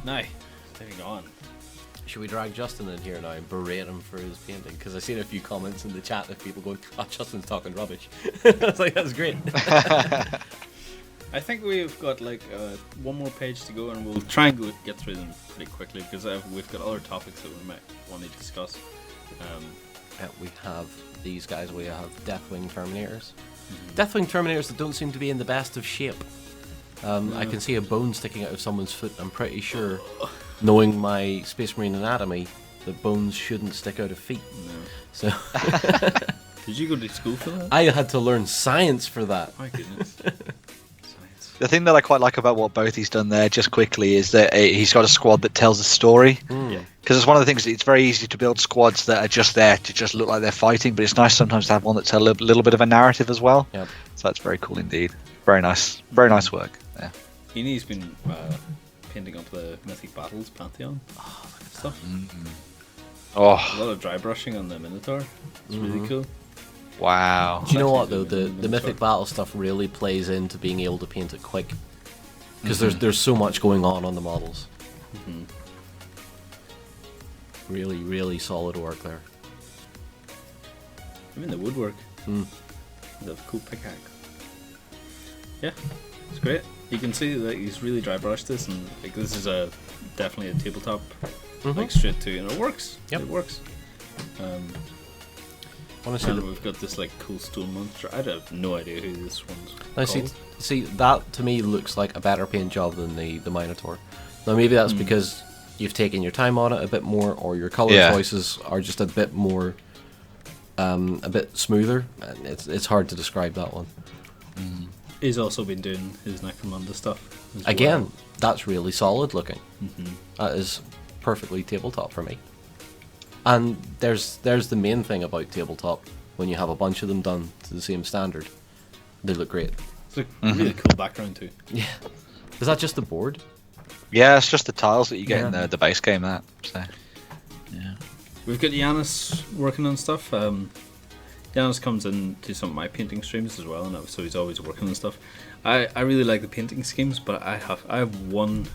Now, moving on. Should we drag Justin in here now and berate him for his painting? Because I've seen a few comments in the chat of people going, "Oh, Justin's talking rubbish." I was like, "That's great." I think we've got like one more page to go, and we'll try and get through them pretty quickly because we've got other topics that we might want to discuss. We have these guys. We have Deathwing Terminators. Deathwing Terminators that don't seem to be in the best of shape. I can see a bone sticking out of someone's foot. I'm pretty sure knowing my Space Marine anatomy, the bones shouldn't stick out of feet. No. So Did you go to school for that? I had to learn science for that. My goodness. Science. The thing that I quite like about what both he's done there, just quickly, is that he's got a squad that tells a story. Yeah. Because it's one of the things, it's very easy to build squads that are just there to just look like they're fighting, but it's nice sometimes to have one that tells a little bit of a narrative as well. Yep. So that's very cool indeed. Very nice work. Yeah. Ini's been painting up the Mythic Battles Pantheon stuff. A Oh, lot of dry brushing on the Minotaur. It's really cool. wow. Do you know what Actually, though? The Mythic sorry. Battle stuff really plays into being able to paint it quick, because there's so much going on the models. Really, really solid work there. Even the woodwork. The cool pickaxe. Yeah, it's great. You can see that he's really dry brushed this, and like this is definitely a tabletop, like straight to, and it works. Yep. It works. Honestly, And we've got this like cool stone monster. I have no idea who this one's now called. see that to me looks like a better paint job than the Minotaur. Now maybe that's because you've taken your time on it a bit more, or your color Yeah. choices are just a bit more, a bit smoother. And it's hard to describe that one. He's also been doing his Necromunda stuff. as Again, well. that's really solid looking. That is perfectly tabletop for me. And there's the main thing about tabletop. When you have a bunch of them done to the same standard, they look great. It's a really cool background too. Yeah. Is that just the board? Yeah, it's just the tiles that you get in Yeah. the base game, that. So, yeah. We've got Giannis working on stuff. Giannis comes in to some of my painting streams as well, and so he's always working on stuff. I really like the painting schemes, but I have one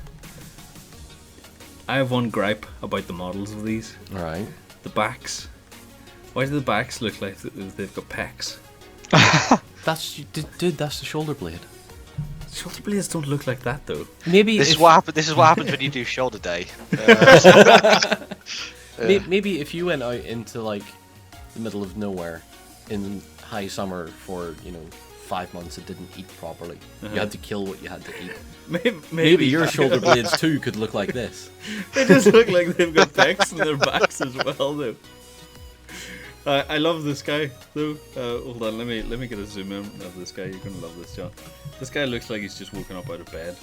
gripe about the models of these. Right. The backs. Why do the backs look like they've got pecs? Dude, that's the shoulder blade. Shoulder blades don't look like that though. Maybe This is if- what happens. This is what happens when you do shoulder day. Maybe if you went out into like the middle of nowhere in high summer for 5 months and didn't eat properly, you had to kill what you had to eat. Maybe your shoulder blades too could look like this. They just look like they've got pecs in their backs as well though. I love this guy though. Hold on, let me get a zoom in of this guy. You're gonna love this, John. This guy looks like he's just woken up out of bed.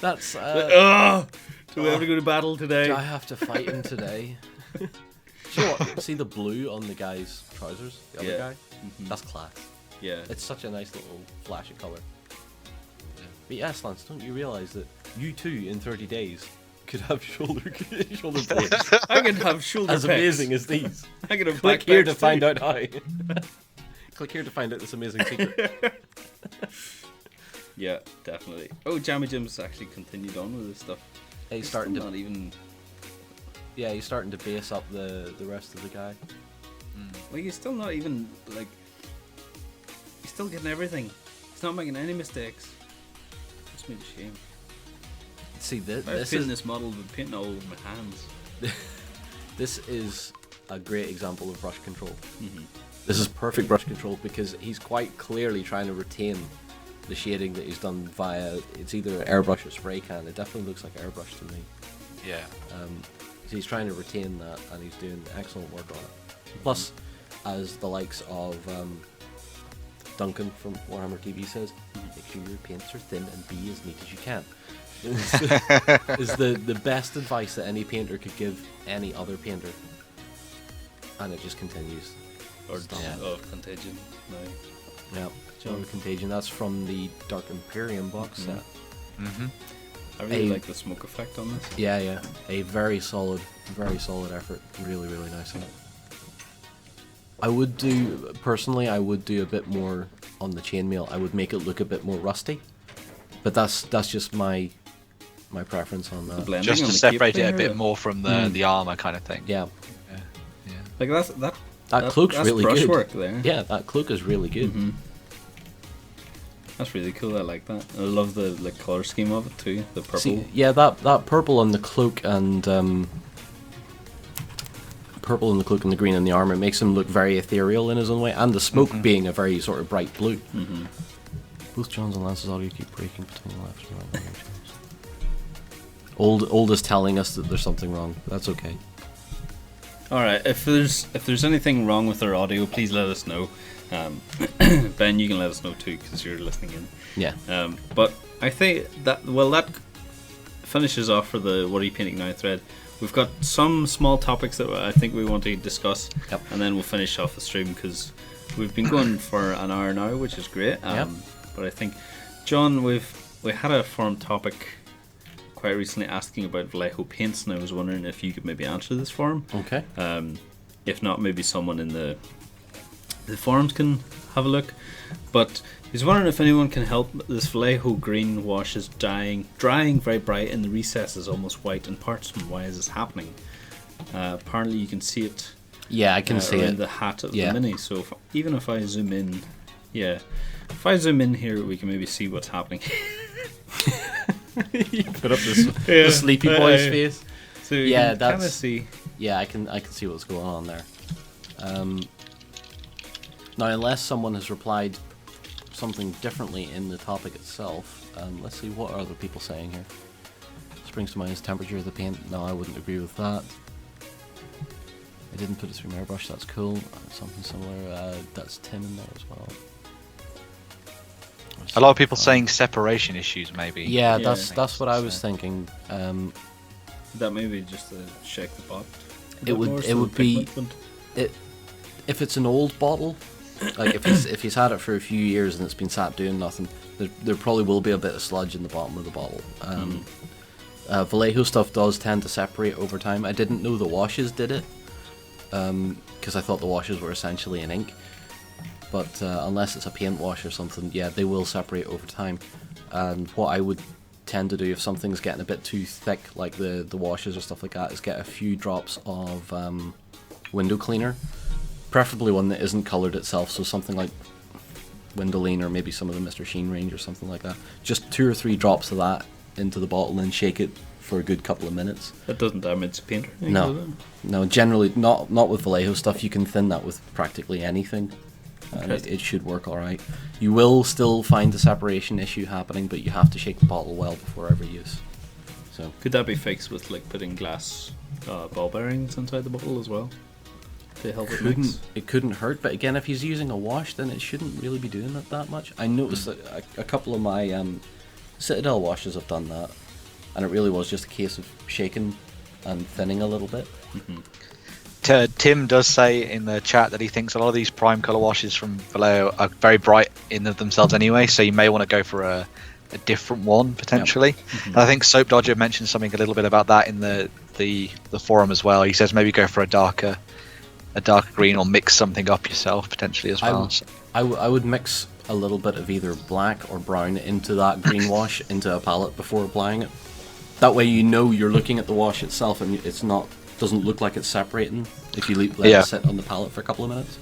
That's Do we have to go to battle today? do I have to fight him today? Do you know what? See the blue on the guy's trousers? The other Yeah. guy? That's class. Yeah. It's such a nice little flash of colour. But yes, Lance, don't you realise that you too, in 30 days, could have shoulder blades I can have shoulder as pecs. amazing as these? I can have Click back here pecs to find too. out how. Click here to find out this amazing secret. Yeah, definitely. Oh, Jammy Jim's actually continued on with this stuff. He's He's starting still to not even. Yeah, he's starting to base up the rest of the guy. Like he's still not even like. He's still getting everything. He's not making any mistakes. It's me a shame. See, this I've is painted this model with painting all over my hands. this is a great example of brush control. Mm-hmm. This is perfect brush control because he's quite clearly trying to retain the shading that he's done via, it's either airbrush or spray can. It definitely looks like airbrush to me. Yeah. So he's trying to retain that, and he's doing excellent work on it. Plus, as the likes of Duncan from Warhammer TV says, make sure your paints are thin and be as neat as you can. is the best advice that any painter could give any other painter, and it just continues. Or Yeah. Contagion. No. Yeah, John Contagion. That's from the Dark Imperium box set. Mm-hmm. I really A- like the smoke effect on this. Yeah. A very solid effort. Really, really nice. I would do a bit more on the chainmail. I would make it look a bit more rusty, but that's just my preference on that. Blending Just on to the separate cape it a there, bit more from the armor kind of thing. Yeah, Like that cloak's that's really brushwork good. there. Yeah, that cloak is really good. Mm-hmm. That's really cool. I like that. I love the color scheme of it too. The purple. See, yeah, that purple on the cloak and the green and the armor makes him look very ethereal in his own way, and the smoke being a very sort of bright blue. Both John's and Lance's audio keep breaking between the left and right audio channels. Old is telling us that there's something wrong. That's okay. All right. If there's anything wrong with our audio, please let us know. Ben, you can let us know too because you're listening in. Yeah. But I think that finishes off for the What Are You Painting Now thread. We've got some small topics that I think we want to discuss, Yep. and then we'll finish off the stream because we've been going for an hour now, which is great. Yep. But I think, John, we had a forum topic quite recently asking about Vallejo paints, and I was wondering if you could maybe answer this for him. Okay. If not, maybe someone in the forums can have a look. But he's wondering if anyone can help. This Vallejo green wash is drying very bright, and the recess is almost white in parts. And why is this happening? Apparently, you can see it. Yeah, I can see around it. the hat of the Mini. So even if I zoom in, if I zoom in here, we can maybe see what's happening. You put up the sleepy boy's face. So you Yeah, can that's- kind of see. Yeah, I can see what's going on there. Now, unless someone has replied something differently in the topic itself, let's see what are other people saying here. Springs to mind is temperature of the paint. No, I wouldn't agree with that. I didn't put it through my airbrush. That's cool. Something similar. That's Tim in there as well. A lot of people saying separation issues, maybe. Yeah, Yeah. that's what I was thinking. That maybe just to shake the pot. a It bit would- more it so would the be- pigment If it's an old bottle, like if he's had it for a few years and it's been sat doing nothing, there probably will be a bit of sludge in the bottom of the bottle. Vallejo stuff does tend to separate over time. I didn't know the washes did it, because I thought the washes were essentially an ink. But unless it's a paint wash or something, yeah, they will separate over time. And what I would tend to do if something's getting a bit too thick, like the washes or stuff like that, is get a few drops of window cleaner, preferably one that isn't coloured itself, so something like Windowline or maybe some of the Mr. Sheen range or something like that. Just 2 or 3 drops of that into the bottle and shake it for a good couple of minutes. That doesn't damage the paint or anything, No. does it? No, generally not with Vallejo stuff. You can thin that with practically anything, and Okay. it should work all right. You will still find a separation issue happening, but you have to shake the bottle well before every use. So Could that be fixed with like putting glass ball bearings inside the bottle as well to help it mix? it couldn't hurt, but again, if he's using a wash, then it shouldn't really be doing it that much. I noticed that a couple of my Citadel washes have done that, and it really was just a case of shaking and thinning a little bit. Tim does say in the chat that he thinks a lot of these prime color washes from Vallejo are very bright in of themselves anyway, so you may want to go for a different one potentially. And I think Soap Dodger mentioned something a little bit about that in the forum as well. He says maybe go for a darker green or mix something up yourself potentially as well. I would mix a little bit of either black or brown into that green wash into a palette before applying it. That way you know you're looking at the wash itself and doesn't look like it's separating if you let it sit on the palette for a couple of minutes.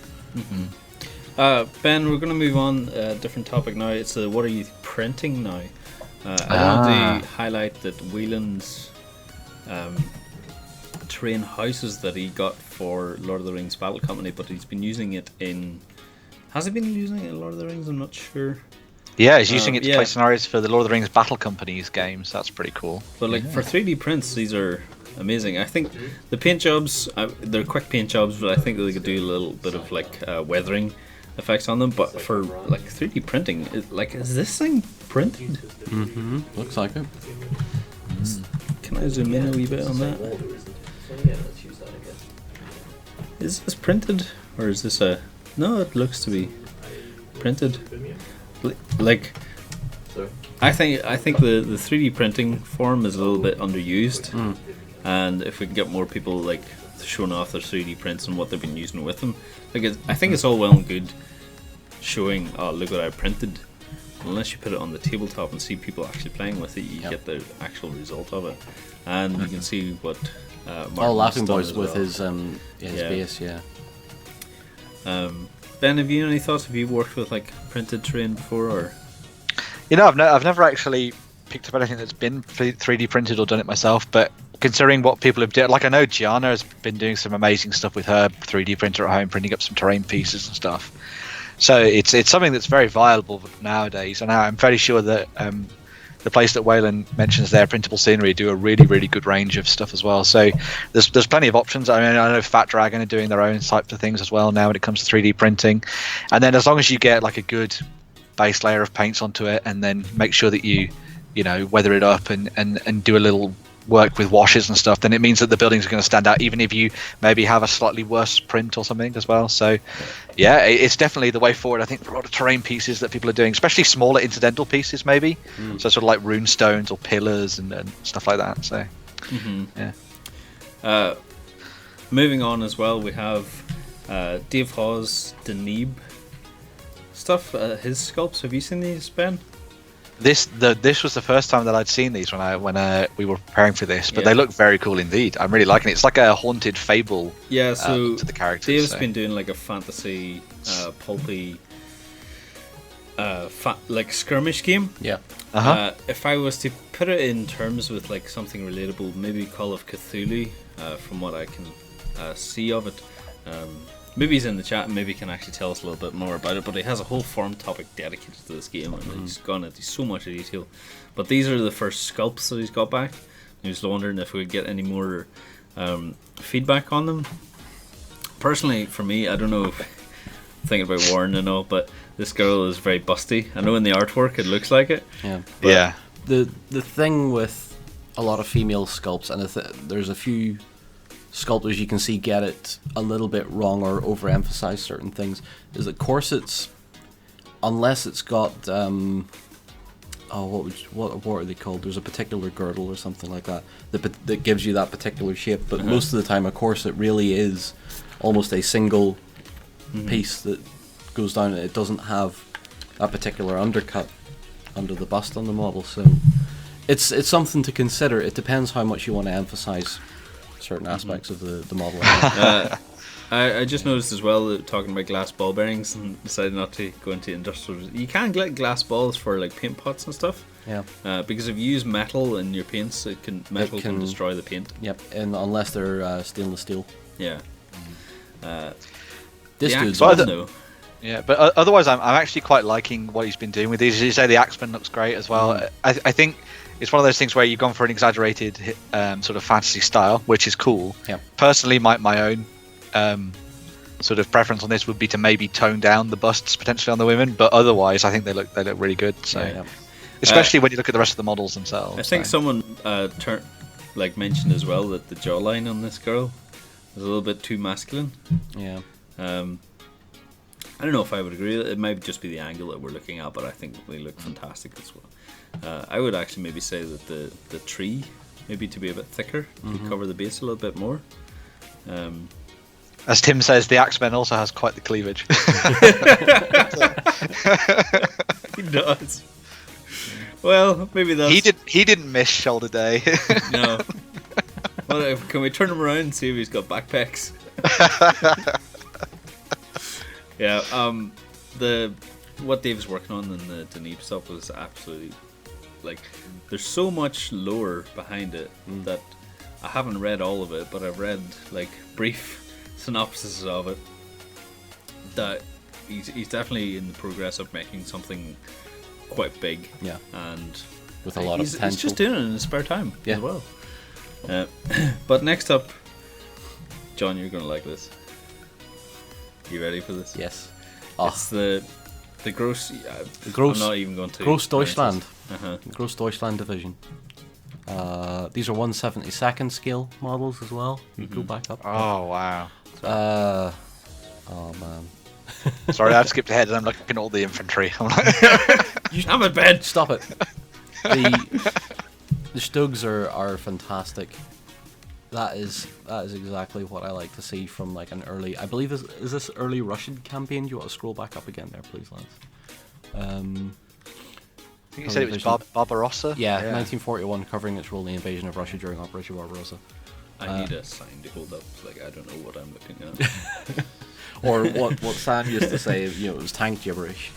Ben, we're going to move on a different topic now. It's what are you printing now? I wanted to highlight that Whelan's terrain houses that he got for Lord of the Rings Battle Company, but he's been using it in... Has he been using it in Lord of the Rings? I'm not sure. Yeah, he's using it to yeah. play scenarios for the Lord of the Rings Battle Company's games. That's pretty cool. But like for 3D prints, these are amazing. I think the paint jobs, they're quick paint jobs, but I think they could do a little bit of like weathering effects on them. But for like 3D printing, is this thing printed? Looks like it. Can I zoom in a wee bit on that? Is this printed or is this a? No, it looks to be printed. Like, I think the 3D printing form is a little bit underused, and if we can get more people like showing off their 3D prints and what they've been using with them, I think it's all well and good showing, oh look what I printed. Unless you put it on the tabletop and see people actually playing with it, you get the actual result of it, and you can see what. Laughing Martin's done Boys as with well. his base, yeah. Ben, have you any thoughts? Have you worked with like printed terrain before, or? You know, I've never actually picked up anything that's been 3D printed or done it myself, but considering what people have done, like I know Gianna has been doing some amazing stuff with her 3D printer at home, printing up some terrain pieces and stuff. So it's something that's very viable nowadays, and I'm fairly sure that the place that Wayland mentions there, Printable Scenery, do a really good range of stuff as well. So there's plenty of options. I mean, I know Fat Dragon are doing their own types of things as well now when it comes to 3D printing. And then as long as you get like a good base layer of paints onto it, and then make sure that you know, weather it up and do a little work with washes and stuff, then it means that the buildings are going to stand out, even if you maybe have a slightly worse print or something as well. So yeah, it's definitely the way forward, I think, for a lot of terrain pieces that people are doing, especially smaller incidental pieces maybe. So sort of like rune stones or pillars and stuff like that. So yeah. Moving on as well, we have Dave Hawes' Deneb stuff, his sculpts. Have you seen these, Ben? This was the first time that I'd seen these when we were preparing for this, but they look very cool indeed. I'm really liking it. It's like a haunted fable. Yeah, so to the characters. Dave's been doing like a fantasy, pulpy, like skirmish game. Yeah. If I was to put it in terms with like something relatable, maybe Call of Cthulhu, from what I can see of it. Maybe he's in the chat and maybe he can actually tell us a little bit more about it, but he has a whole forum topic dedicated to this game and he's gone into so much detail. But these are the first sculpts that he's got back. He was wondering if we would get any more feedback on them. Personally, for me, I don't know if thinking about Warren and all, but this girl is very busty. I know in the artwork it looks like it. Yeah. Yeah. The thing with a lot of female sculpts, and there's a few sculptors you can see get it a little bit wrong or overemphasize certain things, is that corsets, unless it's got what are they called? There's a particular girdle or something like that that gives you that particular shape. But most of the time, a corset really is almost a single piece that goes down. It doesn't have that particular undercut under the bust on the model. So it's something to consider. It depends how much you want to emphasize certain aspects of the model. I just noticed as well that talking about glass ball bearings and decided not to go into industrial. You can get glass balls for like paint pots and stuff. Yeah. Because if you use metal in your paints, metal can destroy the paint. Yep. And unless they're stainless steel. Yeah. This dude's though. Yeah, but otherwise, I'm actually quite liking what he's been doing with these. As you say, the Axeman looks great as well. I think it's one of those things where you've gone for an exaggerated sort of fantasy style, which is cool. Yeah. Personally, my own sort of preference on this would be to maybe tone down the busts potentially on the women, but otherwise, I think they look really good. So, especially when you look at the rest of the models themselves. I think someone mentioned as well that the jawline on this girl is a little bit too masculine. Yeah. I don't know if I would agree. It might just be the angle that we're looking at, but I think they look fantastic as well. I would actually maybe say that the tree maybe to be a bit thicker to cover the base a little bit more. As Tim says, the Axeman also has quite the cleavage. He does. Well, maybe that's... He didn't miss shoulder day. No. Well, can we turn him around and see if he's got backpacks? Yeah. What Dave's working on in the Deneb stuff was absolutely there's so much lore behind it that I haven't read all of it, but I've read brief synopsis of it. That he's definitely in the progress of making something quite big. Yeah. And with a lot of potential. He's just doing it in his spare time as well. But next up, John, you're gonna like this. You ready for this? Yes. It's the Gross. Gross. I'm not even going to. Gross Deutschland. Gross Deutschland division. These are 1/72 scale models as well. You go back up. Oh wow. Oh man. Sorry, I've skipped ahead and I'm looking at all the infantry. I'm like, you have it, Ben. Stop it. The Stugs are fantastic. That is exactly what I like to see from an early. I believe is this early Russian campaign? Do you want to scroll back up again there, please, Lance? I think you said it was Barbarossa. Yeah, 1941, covering its role in the invasion of Russia during Operation Barbarossa. I need a sign to hold up. I don't know what I'm looking at. Or what Sam used to say, it was tank gibberish.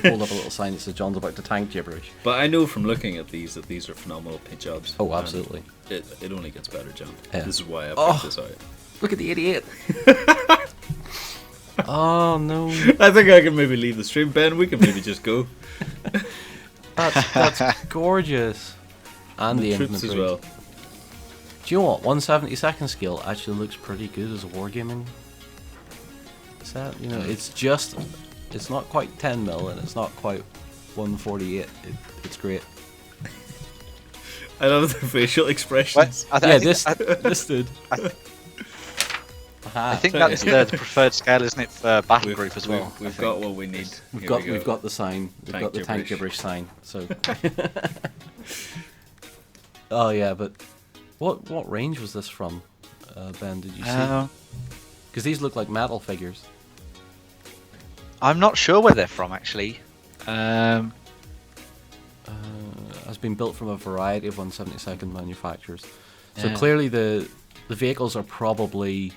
Hold up a little sign that says John's about to tank gibberish. But I know from looking at these that these are phenomenal paint jobs. Oh, absolutely. It only gets better, John. Yeah. This is why I picked this out. Look at the 88. Oh no, I think I can maybe leave the stream, Ben. We can maybe just go. that's gorgeous. And the troops inventory as well. Do you know what? 1/72 scale actually looks pretty good as a wargaming set. You know, it's not quite 10 mil and it's not quite 148. It's great. I love the facial expressions. This dude. I think that's the preferred scale, isn't it, for battle group as well? We've got what we need. We've Here we got the sign. We've Tank got the tank gibberish. gibberish sign. So. Oh yeah, but what range was this from, Ben? Did you see? Because these look like metal figures. I'm not sure where they're from, actually. Has been built from a variety of 1/72 manufacturers. So Yeah. clearly the vehicles are probably.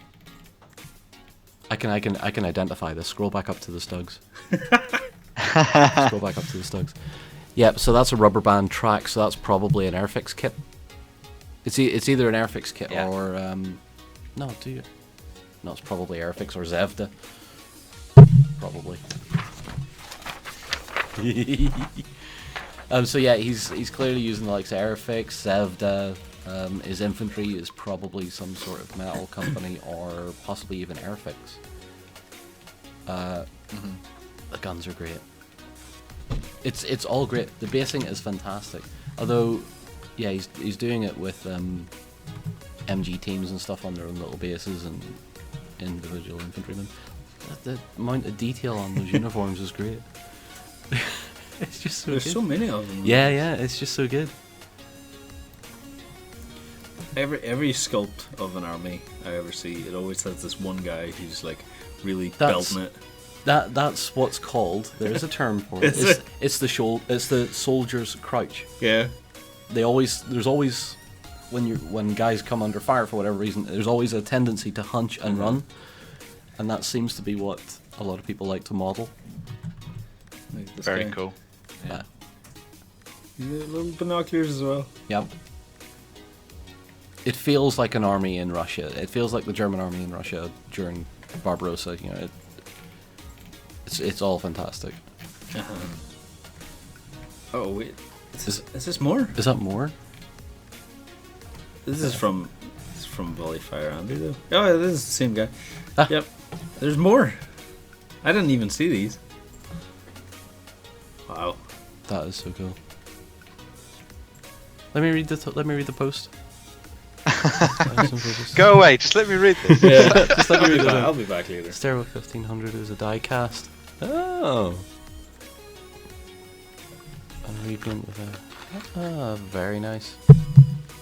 I can identify this. Scroll back up to the Stugs. Scroll back up to the Stugs. Yep. So that's a rubber band track. So that's probably an Airfix kit. It's either an Airfix kit or no, do you? No, it's probably Airfix or Zevda. Probably. So yeah, he's clearly using the likes of Airfix, Zevda. His infantry is probably some sort of metal company or possibly even Airfix. The guns are great. It's all great. The basing is fantastic. Although, yeah, he's doing it with MG teams and stuff on their own little bases and individual infantrymen. The amount of detail on those uniforms is great. It's just so There's good. so many of them. Yeah, it's just so good. Every sculpt of an army I ever see, it always has this one guy who's like really That's- belting it. That's what's called. There is a term for it. It's the soldier's crouch. Yeah. There's always when guys come under fire for whatever reason, there's always a tendency to hunch and run, and that seems to be what a lot of people like to model. Like this Very guy. cool. Yeah. Yeah, little binoculars as well. Yep. It feels like an army in Russia. It feels like the German army in Russia during Barbarossa. You know, it's all fantastic. Oh wait, is this more? Is that more? This is from Volley Fire Andy though. Oh, yeah, this is the same guy. Ah. Yep. There's more. I didn't even see these. Wow. That is so cool. Let me read the post. Go away, just let me read this. Yeah. Just let me read it. I'll be back later. Stairwell 1500 is a die cast. Oh. And repaint with a. Very nice.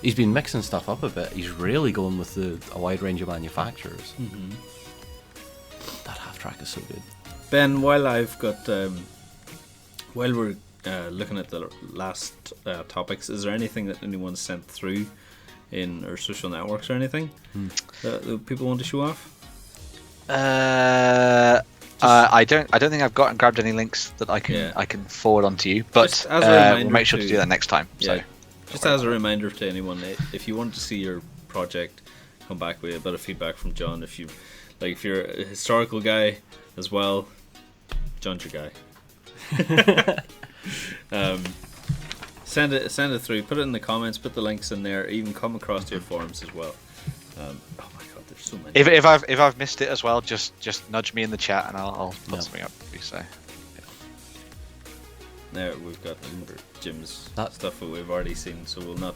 He's been mixing stuff up a bit. He's really going with a wide range of manufacturers. Mm-hmm. That half track is so good. Ben, while I've got while we're looking at the last topics, is there anything that anyone sent through in our social networks or anything that people want to show off? I don't think I've grabbed any links that I can forward on to you, but Just as a reminder we'll make sure to do that next time. Yeah. So Just as a reminder to anyone, if you want to see your project, come back with a bit of feedback from John. If you're a historical guy as well, John's your guy. Send it through. Put it in the comments. Put the links in there. Even come across to your forums as well. Oh my god, there's so many. if I've missed it as well, just nudge me in the chat and I'll put something up for you. So There we've got Jim's stuff that we've already seen, so we'll not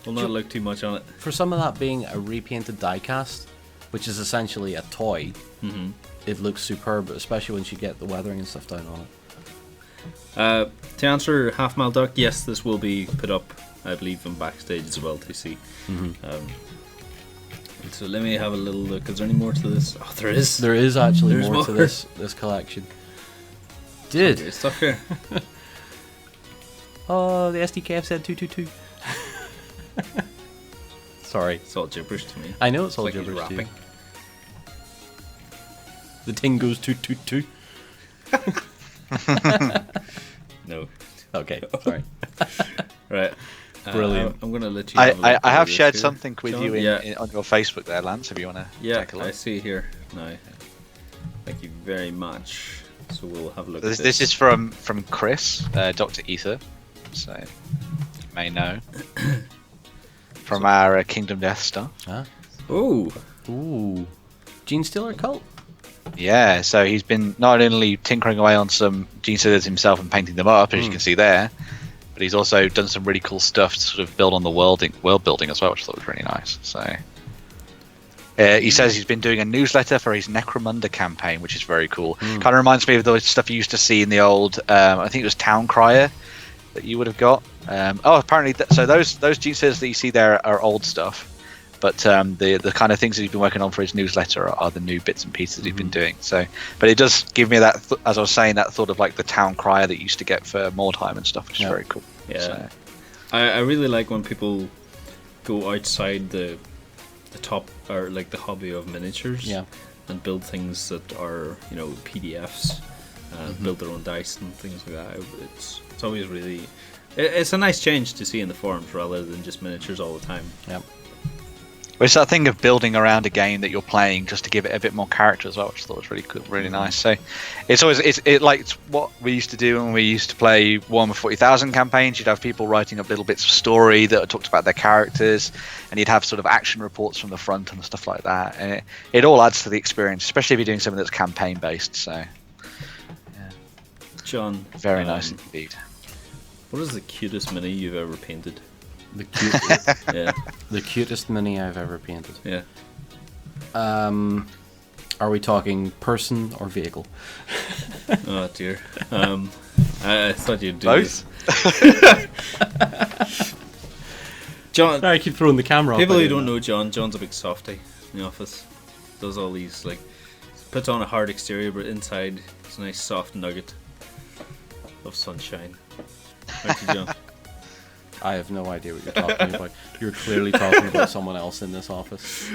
look too much on it. For some of that being a repainted diecast, which is essentially a toy, it looks superb, especially once you get the weathering and stuff down on it. To answer Half Mile Duck, yes, this will be put up, I believe, in backstage as well to see. So let me have a little look. Is there any more to this? Oh, there is. There is actually There's more to more. this collection. Dude. Okay, stuff here. Oh, the SDKF said 222. Sorry. It's all gibberish to me. I know it's all like he's gibberish to you. rapping. The thing goes 222. No. Okay, sorry. Right. Brilliant. I'm gonna let you. Have a look I at have this shared here. something with John? you Yeah. on your Facebook there, Lance. If you want to Yeah, take a look. I see here now. Thank you very much. So we'll have a look This, at this is from Chris, Dr. Ether, so you may know from our Kingdom Death stuff. Huh? Oh, Ooh. Gene Stealer cult? Yeah, so he's been not only tinkering away on some Gene Stealers himself and painting them up, as you can see there, but he's also done some really cool stuff to sort of build on the world building as well, which I thought was really nice. So he says he's been doing a newsletter for his Necromunda campaign, which is very cool. Kind of reminds me of the stuff you used to see in the old, I think it was Town Crier that you would have got. Apparently, so those Gene Stealers that you see there are old stuff. But the kind of things that he's been working on for his newsletter are the new bits and pieces he's been doing. So, but it does give me that, as I was saying, that thought of like the town crier that you used to get for Mordheim and stuff, which is very cool. yeah. So, I really like when people go outside the top, or like the hobby of miniatures, and build things that are, you know, PDFs, build their own dice and things like that. It's always really, it's a nice change to see in the forums rather than just miniatures all the time. Yeah. Well, it's that thing of building around a game that you're playing just to give it a bit more character as well, which I thought was really cool, really nice. So it's always it's what we used to do when we used to play Warhammer 40,000 campaigns. You'd have people writing up little bits of story that talked about their characters, and you'd have sort of action reports from the front and stuff like that. And it all adds to the experience, especially if you're doing something that's campaign based. So yeah, John, very nice indeed. What is the cutest mini you've ever painted? The cutest, Yeah, the cutest mini I've ever painted. yeah. Are we talking person or vehicle? Oh dear. I thought you'd do Both. this. John, I keep throwing the camera. people who don't know John's a big softie in the office. Does all these, like, puts on a hard exterior, but inside it's a nice soft nugget of sunshine. Thank you, John. I have no idea what you're talking about. You're clearly talking about someone else in this office.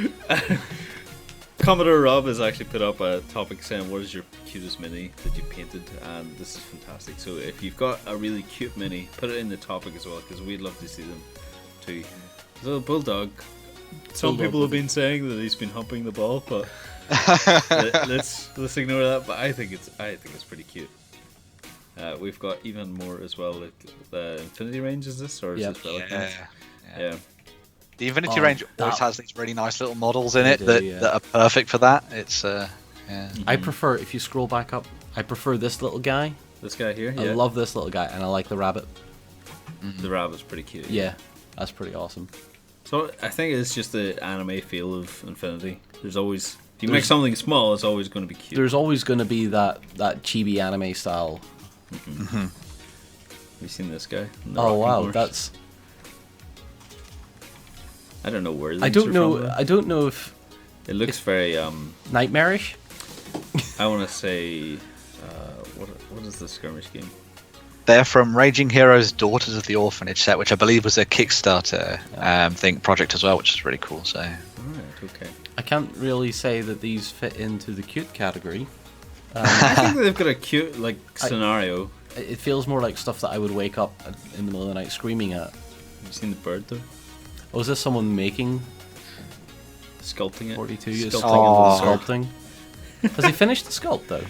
Commodore Rob has actually put up a topic saying, what is your cutest mini that you painted? And this is fantastic. So if you've got a really cute mini, put it in the topic as well, because we'd love to see them too. So Bulldog, some people have been saying that he's been humping the ball, but let's ignore that. But I think it's pretty cute. We've got even more as well. Like the Infinity Range, is this, or is this Relic Range? Yeah. The Infinity Range always has these really nice little models in it They do, that are perfect for that. It's I prefer, if you scroll back up, I prefer this little guy. This guy here. I love this little guy, and I like the rabbit. The rabbit's pretty cute. Yeah, that's pretty awesome. So I think it's just the anime feel of Infinity. There's always, if you make something small, it's always going to be cute. There's always going to be that chibi anime style. Have you seen this guy? The Oh rocking wow, horse? that's. I don't know where. I don't know. I don't know if It looks very nightmarish. I want to say, what is the skirmish game? They're from Raging Heroes Daughters of the Orphanage set, which I believe was a Kickstarter project as well, which is really cool. So Alright, okay. I can't really say that these fit into the cute category. I think they've got a cute scenario. It feels more like stuff that I would wake up in the middle of the night screaming at. Have you seen the bird though? Oh, is this someone making Sculpting it. 42 is Sculpting. sculpting? Has he finished the sculpt though?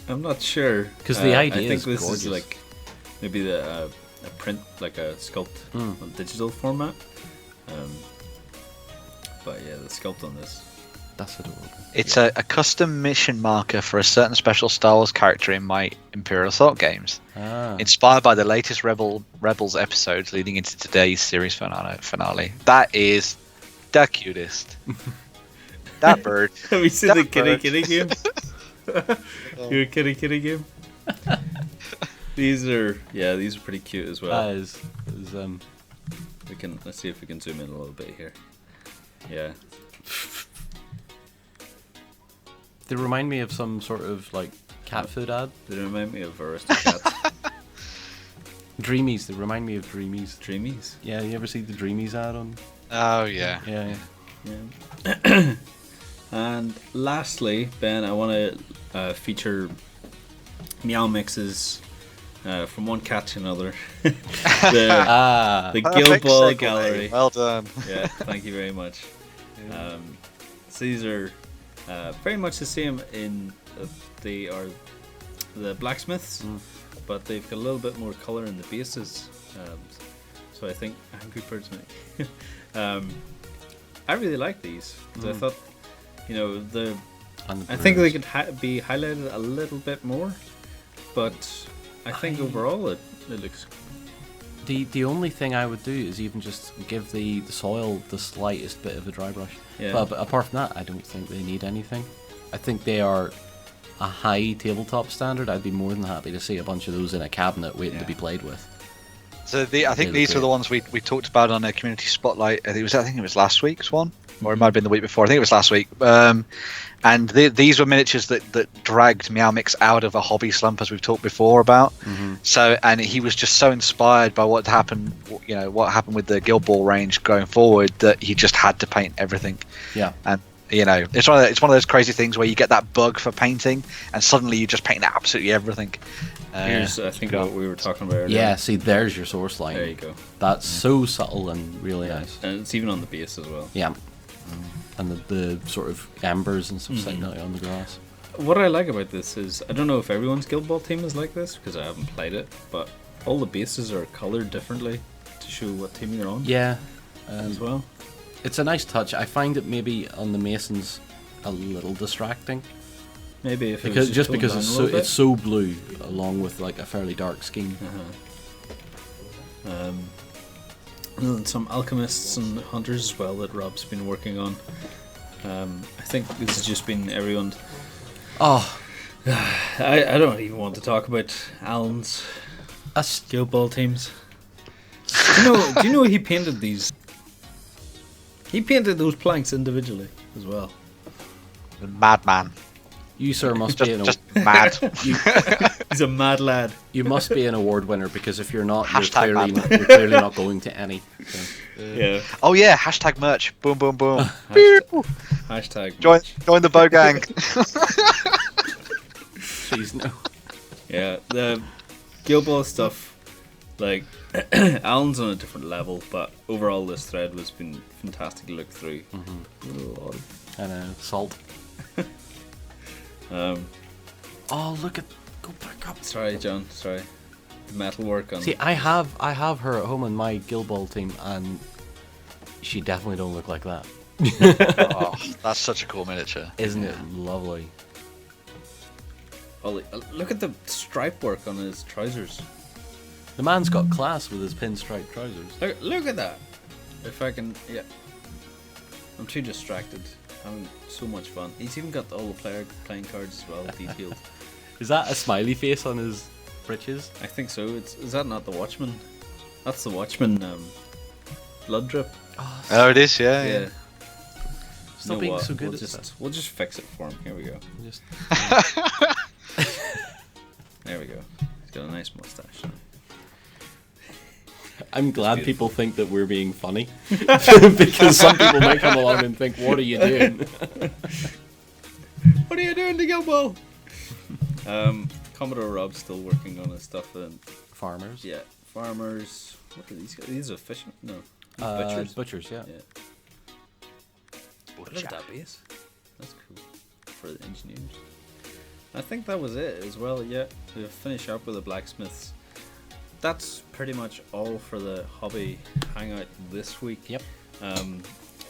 I'm not sure. 'Cause the idea I think is this gorgeous. is like maybe a print, like a sculpt on digital format. But yeah, the sculpt on this. That's adorable. it's a custom mission marker for a certain special Star Wars character in my Imperial Assault games. Inspired by the latest Rebels episodes leading into today's series finale. That is the cutest. That bird. Have you seen the That kitty bird. kitty game? Your kitty game? These are pretty cute as well. That is Let's see if we can zoom in a little bit here. Yeah. They remind me of some sort of like cat food ad. They remind me of Aristocats. Dreamies. They remind me of Dreamies. Dreamies. Yeah, you ever see the Dreamies ad on? Oh yeah. Yeah. Yeah. And lastly, Ben, I want to feature Meow Mix's From One Cat to Another. the the Guild Perfect Ball segue. Gallery. Well done. Yeah, thank you very much. So these are Very much the same in they are the blacksmiths, but they've got a little bit more color in the bases. So I think Angry Birds Mini. I really like these because I thought, I think they could be highlighted a little bit more, but I think overall it looks. The only thing I would do is even just give the soil the slightest bit of a dry brush. Yeah. But apart from that, I don't think they need anything. I think they are a high tabletop standard. I'd be more than happy to see a bunch of those in a cabinet waiting to be played with. So I think these were the ones we talked about on a community spotlight. I think it was last week's one, or it might have been the week before. I think it was last week. And these were miniatures that dragged Meow Mix out of a hobby slump, as we've talked before about. So, and he was just so inspired by what happened with the Guild Ball range going forward that he just had to paint everything. Yeah. And it's one of those crazy things where you get that bug for painting, and suddenly you just paint absolutely everything. Here's, I think, what we were talking about earlier. Yeah, see, there's your source line. There you go. That's so subtle and really nice. And it's even on the base as well. Yeah. And the sort of embers and stuff sitting out on the grass. What I like about this is, I don't know if everyone's Guild Ball team is like this, because I haven't played it, but all the bases are coloured differently to show what team you're on. Yeah. As well. It's a nice touch. I find it maybe on the Masons a little distracting. Maybe if because it was because it's so blue, along with like a fairly dark scheme. And some alchemists and hunters as well that Rob's been working on. I think this has just been everyone. Oh, I don't even want to talk about Alan's Guild Ball teams. Do you know he painted these? He painted those planks individually as well. Madman. You, sir, must be just mad. He's a mad lad. You must be an award winner, because if you're not, you're Hashtag clearly not going to any. So. Yeah. Oh yeah, hashtag merch. Boom, boom, boom. Hashtag join the bow gang. Please no. Yeah, the Guild Ball stuff, like Alan's on a different level, but overall this thread has been fantastic to look through. And salt. Oh, look at, go back up. Sorry, John. Sorry. The metal work on. See, I have her at home in my Guild Ball team, and she definitely don't look like that. Oh, that's such a cool miniature. Isn't it lovely? Oh, look at the stripe work on his trousers. The man's got class with his pinstripe trousers. Look at that. If I can, yeah. I'm too distracted. Having so much fun. He's even got all the playing cards as well, detailed. Is that a smiley face on his breeches? I think so. Is that not the Watchman? That's the Watchman blood drip. Oh, it is, yeah. Stop being so good at that. We'll just fix it for him. Here we go. Just... There we go. He's got a nice mustache now. I'm glad people think that we're being funny, because some people might come along and think, "What are you doing? What are you doing to Guild Ball?" Commodore Rob's still working on his stuff. And farmers. Yeah, farmers. What are these guys? These are fishermen. No, butchers. Butchers. Yeah. Look at that base. That's cool for the engineers. I think that was it as well. Yeah, to finish up with the blacksmiths. That's pretty much all for the hobby hangout this week. Yep.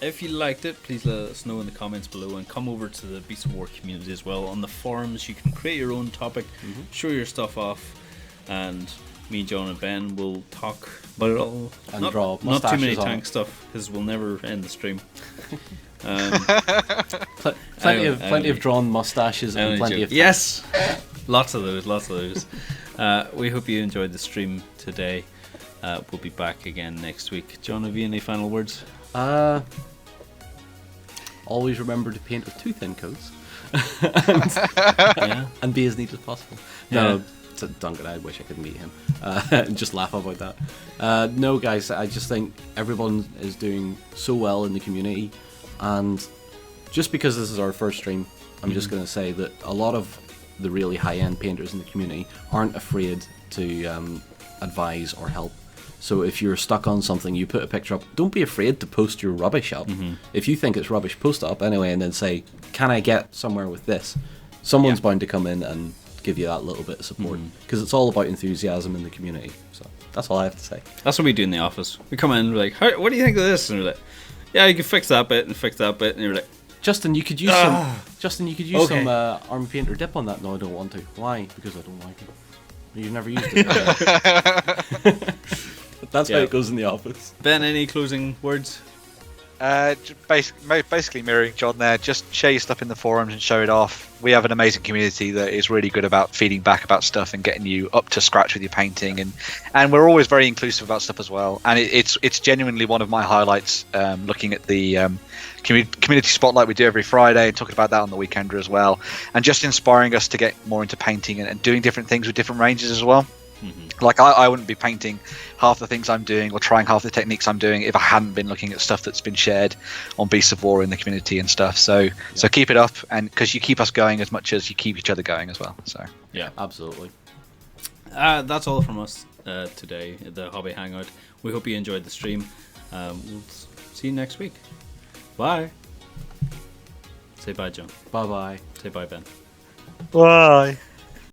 If you liked it, please let us know in the comments below, and come over to the Beast of War community as well. On the forums, you can create your own topic, show your stuff off, and me, John, and Ben will talk about it all. And not, draw not too many mustaches on tank it. stuff, because we'll never end the stream. Plenty of drawn mustaches and plenty of... Yes! Lots of those. We hope you enjoyed the stream today. We'll be back again next week. John, have you any final words? Always remember to paint with 2 thin coats. And be as neat as possible. No, Duncan, I wish I could meet him. And just laugh about that. No, guys, I just think everyone is doing so well in the community. And just because this is our first stream, I'm just going to say that a lot of the really high-end painters in the community aren't afraid to advise or help. So if you're stuck on something, you put a picture up. Don't be afraid to post your rubbish up. If you think it's rubbish, post it up anyway, and then say, "Can I get somewhere with this?" Someone's bound to come in and give you that little bit of support, because it's all about enthusiasm in the community. So that's all I have to say. That's what we do in the office. We come in, we're like, what do you think of this? And we're like, yeah, you can fix that bit and fix that bit. And you're like, Justin, you could use some army paint or dip on that. No, I don't want to. Why? Because I don't like it. You've never used it. That's how it goes in the office. Ben, any closing words? Basically mirroring John there. Just share your stuff in the forums and show it off. We have an amazing community that is really good about feeding back about stuff and getting you up to scratch with your painting, and we're always very inclusive about stuff as well. And it's genuinely one of my highlights, looking at the community spotlight we do every Friday and talking about that on the weekender as well, and just inspiring us to get more into painting and doing different things with different ranges as well. Like I wouldn't be painting half the things I'm doing or trying half the techniques I'm doing if I hadn't been looking at stuff that's been shared on Beasts of War in the community and stuff. So keep it up, and because you keep us going as much as you keep each other going as well. So yeah, absolutely. That's all from us today at the Hobby Hangout. We hope you enjoyed the stream. We'll see you next week. Bye. Say bye, John. Bye bye. Say bye, Ben. bye.